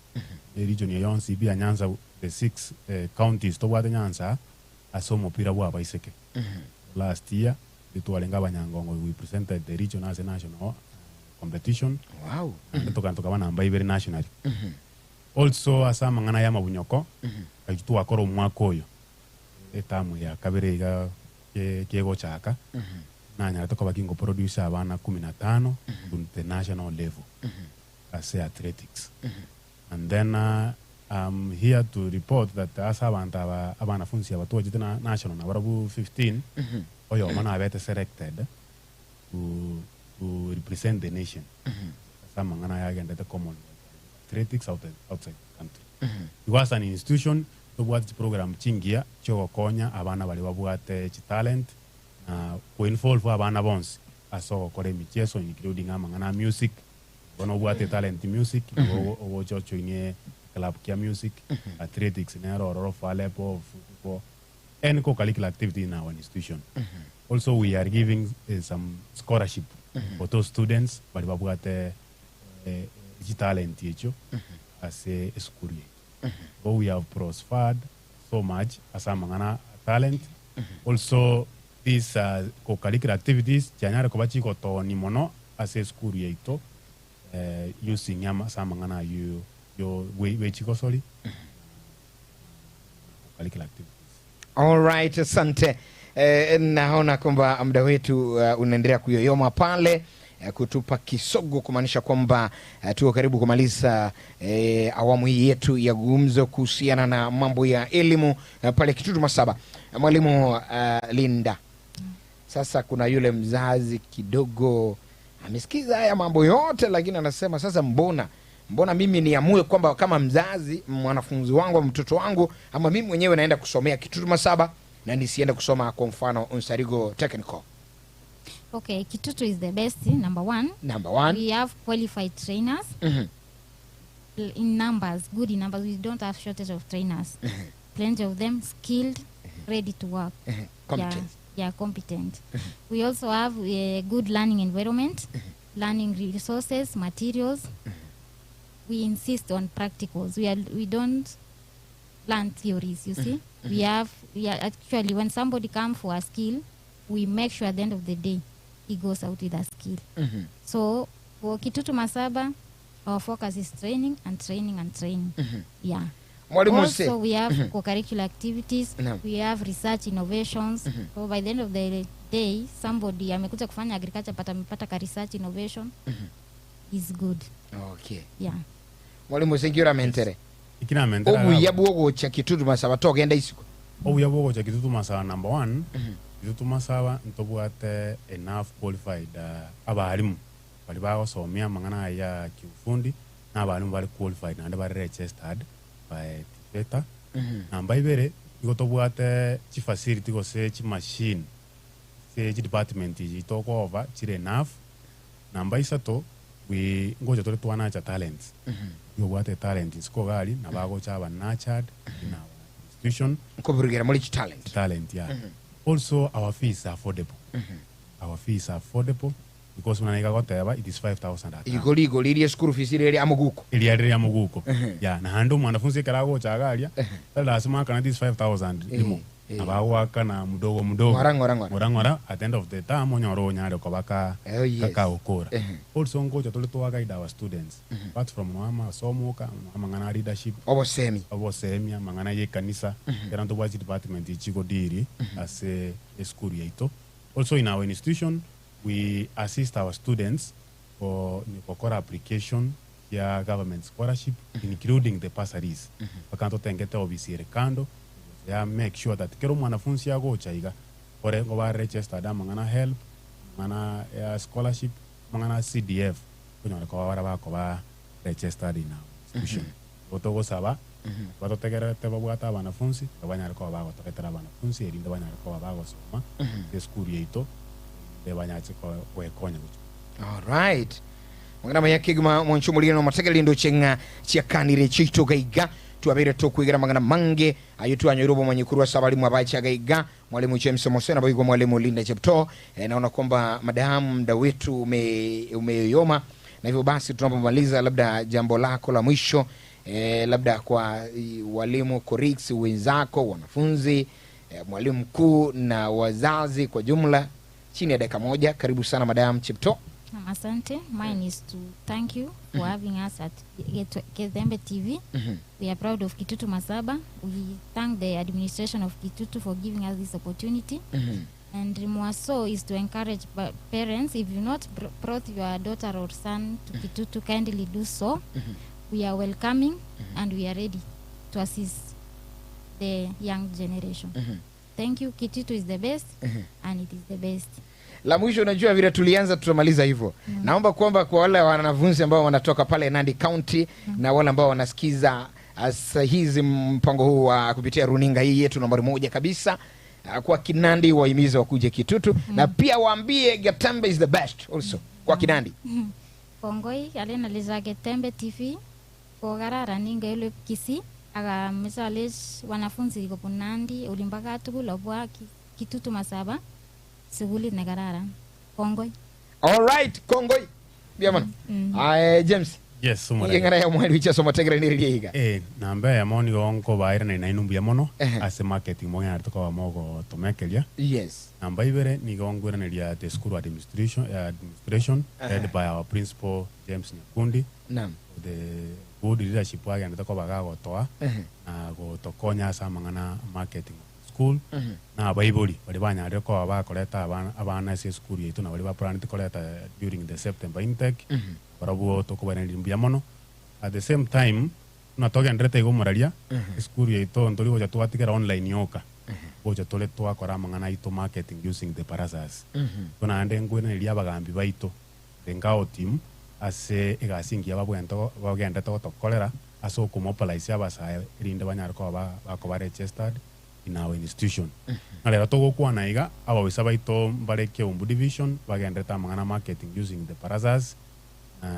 region yonsi bia Nyanza the 6 counties to bwate Nyanza asomo pira bwa baiseke last year litwalenga banyangongo we presented the region as a national competition wow toka bana mba ibere national also asa mangana ya mabunyoko aitu akoro mwako oyo etamu ya kabere ga kego chaka nanya toka bakingo producer abana 15 to the national level as athletics and then I'm here to report that asa abana funzi abatu jitena national na barabu 15 oyo mana abete selected to represent the nation asa mangana ya agenda the common athletics outside the country it was an institution to what program chingia cho konya abana bali babwate talent na ko involve abana bonse aso kore michezo including amangana music bono bwate talent music o chocho ine club kia music athletics na ro falepo football and co-curricular activity in our institution also we are giving some scholarship for those students bali babwate talent yecho as a school so we have prospered so much as amangana talent also these co-curricular activities chanyare ko bachiko to ni mono as a school yeito using yama samangana yo we chiko sorry co-curricular activities. All right, asante. Naona kwamba muda wetu unaendelea kuyoyoma pale kutupa kisogo kumaanisha kwamba tuko karibu kumaliza awamu hii yetu ya gumzo kuhusiana na mambo ya elimu pale Kitutu Masaba. Mwalimu Linda, sasa kuna yule mzazi kidogo amesikiza haya mambo yote lakini anasema sasa mbona mimi niamue kwamba kama mzazi mwanafunzi wangu mtoto wangu ama mimi mwenyewe naenda kusomea Kitutu Masaba na nisiende kusoma kwa mfano Onsarigo Technical. Okay, Kitutu is the best. Number one, we have qualified trainers in numbers, good in numbers. We don't have shortage of trainers. Plenty of them skilled, ready to work. Competent. Yeah, competent. We also have a good learning environment, learning resources, materials. We insist on practicals. We don't learn theories, you see. We are actually, when somebody comes for a skill, we make sure at the end of the day he goes out with a skill. So for Kitutu Masaba, our focus is training and training and training. Yeah. Also, we have co-curricular activities. We have research innovations. So by the end of the day, somebody amekuja kufanya agriculture but amepata ka research innovation is good. Okay. Yeah. Mwalimu Sengira mentere. Ikina mentere. Obu yabuogo cha Kitutu Masaba togenda isiko. Obu yabuogo cha Kitutu Masaba number 1. Kitutu Masaba ntobwate enough qualified abalimu bali bagosomia mangana ya kiufundi na abalimu bali qualified na bali registered by TVETA. Namba ibere igotobwate chi facility go se chi machine se chi department itoko over chire enough. Namba isato we ngoja tole twana cha talents. You bwate talent in school gali na bago cha ba nurtured in our institution ko burugera muri talent. Yeah. Also, our fees are affordable. Our fees are affordable because when I got there, it is 5,000. Igoli school fees ile amuguko. Ile amuguko. Yeah, na hando mwanafunzi karago cha galia. Lazima kana this 5,000 limo. abawaka na mdogo ngora at the end of the term onyoro nyare ko baka kaka ukora also ngoja tole to guide our students apart from mama somoka mangana leadership obosemi mangana ye kanisa eranto wazi department ichiko diri as a school yaito. Also in our institution we assist our students for nikokora application ya government scholarship including the bursaries bakanto tengete obisire kando ya make sure that kero mwanafunzi yago chaiga ore ngo ba register da mangana help mangana ya scholarship mangana CDF kunyora ko bara ba ko ba register in our institution otogo saba bato tegera te babwata banafunzi abanyara ko ba gotoketera banafunzi erinde banyara ko ba gosoma school yeito de banyache ko wekonya gucho. All right. Mwana maya kigma monchumulira no mategelindo chenga chiakanire chito gaiga tuabere tokwigira mangana mange ayitu anyorubo manyikuru sabalimu abacha gaiga mwalimu James Mosena boygo mwalimu Linda Chepto. Naona kwamba madamu muda wetu umeyoma na hivyo basi tunapomaliza labda jambo lako la mwisho labda kwa walimu koriksi wenzako wanafunzi mwalimu mkuu na wazazi kwa jumla chini ya dakika moja. Karibu sana Madam Chepto. Asante. Mine is to thank you for having us at Kezembe TV. We are proud of Kitutu Masaba. We thank the administration of Kitutu for giving us this opportunity. And more so is to encourage parents, if you not brought your daughter or son to Kitutu, kindly do so. We are welcoming and we are ready to assist the young generation. Thank you. Kitutu is the best and it is the best. La mwisho unajua vile tulianza tutamaliza hivyo. Naomba kwamba kwa wale wanafunzi ambao wanatoka pale Nandi County na wale ambao wanasikiza hizi mpango huu wa kupitia runinga hii yetu nambari 1 kabisa kwa Kinandi wahimize wakuje Kitutu na pia waambie Getembe is the best also kwa Kinandi. Kongoi alena liza Getembe TV kogarara ninga ile kisi aga mesales wanafunzi ko Nandi ulimbaga tukula Kitutu Masaba suguli negarara. Kongoi. All right, Kongoi. Biaman. James. Yes, sumara. Ngara ya mwali wicha soma tegera niriga. Namba ya moni onko baira na inumbu ya mono as marketing mo ya tuko wa mogo tomekelia. Yes. Namba ibere ni gongwera nelia the school administration led by our principal James Nyakundi. Naam. The good leadership wa yanda ko baga go toa na go tokonya sa mangana marketing school na baibuli bali banya reko aba koleta abana se school yetu na bali ba plan koleta during the September intake barabu to ko bana limbia mono. At the same time tunatoka ndrete go moralia school yetu ndoli go jatu atikera online yoka go jatu le to akora mangana ito marketing using the parazas tuna ande ngwena ilia bagambi baito engao team ase igasingia babwento bagenda to kolera aso ko mobilize abasa irinde banyar ko ba registered in our institution. Nalera togo kwa naiga aba wisaba ito mbareke umbu division bagenda tamangana marketing using the parazas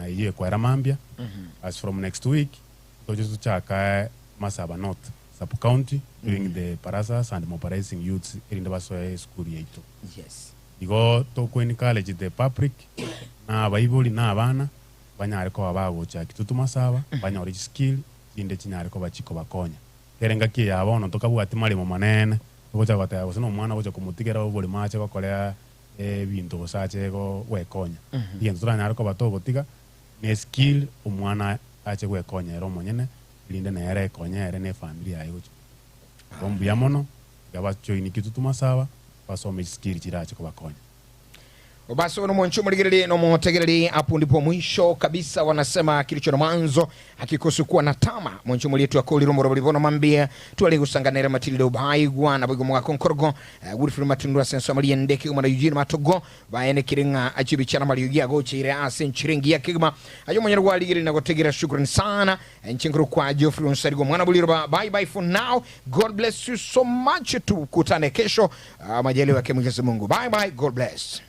iye kwa ramambia. As from next week tojo chaka Masaba North sub county doing the parazas and mobilizing youths in the baso school yetu. Yes. Igo to Queen College the public na baibuli na abana banyare ko abago cha Kitutu Masaba banyori skill inde chinyare ko bachiko bakonya kerenga ki yabo no toka bwati mali mu manene gocha gota usino mwana gocha kumutigera obuli mache ko kolea bintu gosache go wekonya bien turanyare ko bato gotiga ne skill umwana ache wekonya ero monyene linde na ere konya ere ne familia ayo bombu ya mono yaba join Kitutu Masaba basome skill chirache ko bakonya. Basi wana mwanchu mligirili no mwategerili hapo ndipo mwisho kabisa wanasema kilicho na mwanzo hakikosi kuwa na tama. Mwanchu mlietu wa koli rumbo rubolivono mambia tuwali kusanganera Matilda Ubaigwa na bigo mwaka konkorgo Wilfred Matundura senso malia ndeki umana Eugene Matogo baene kiringa achibichana mali yugia goche ire asen chiringi ya kigma ayo mwanyaru wa ligiri na kutegera shukrani sana nchinkuru kwa Geoffrey Nsarigo mwana buliroba. Bye bye for now, God bless you so much. Tukutane kesho majaliwa yake Mwenyezi Mungu. Bye bye, God bless.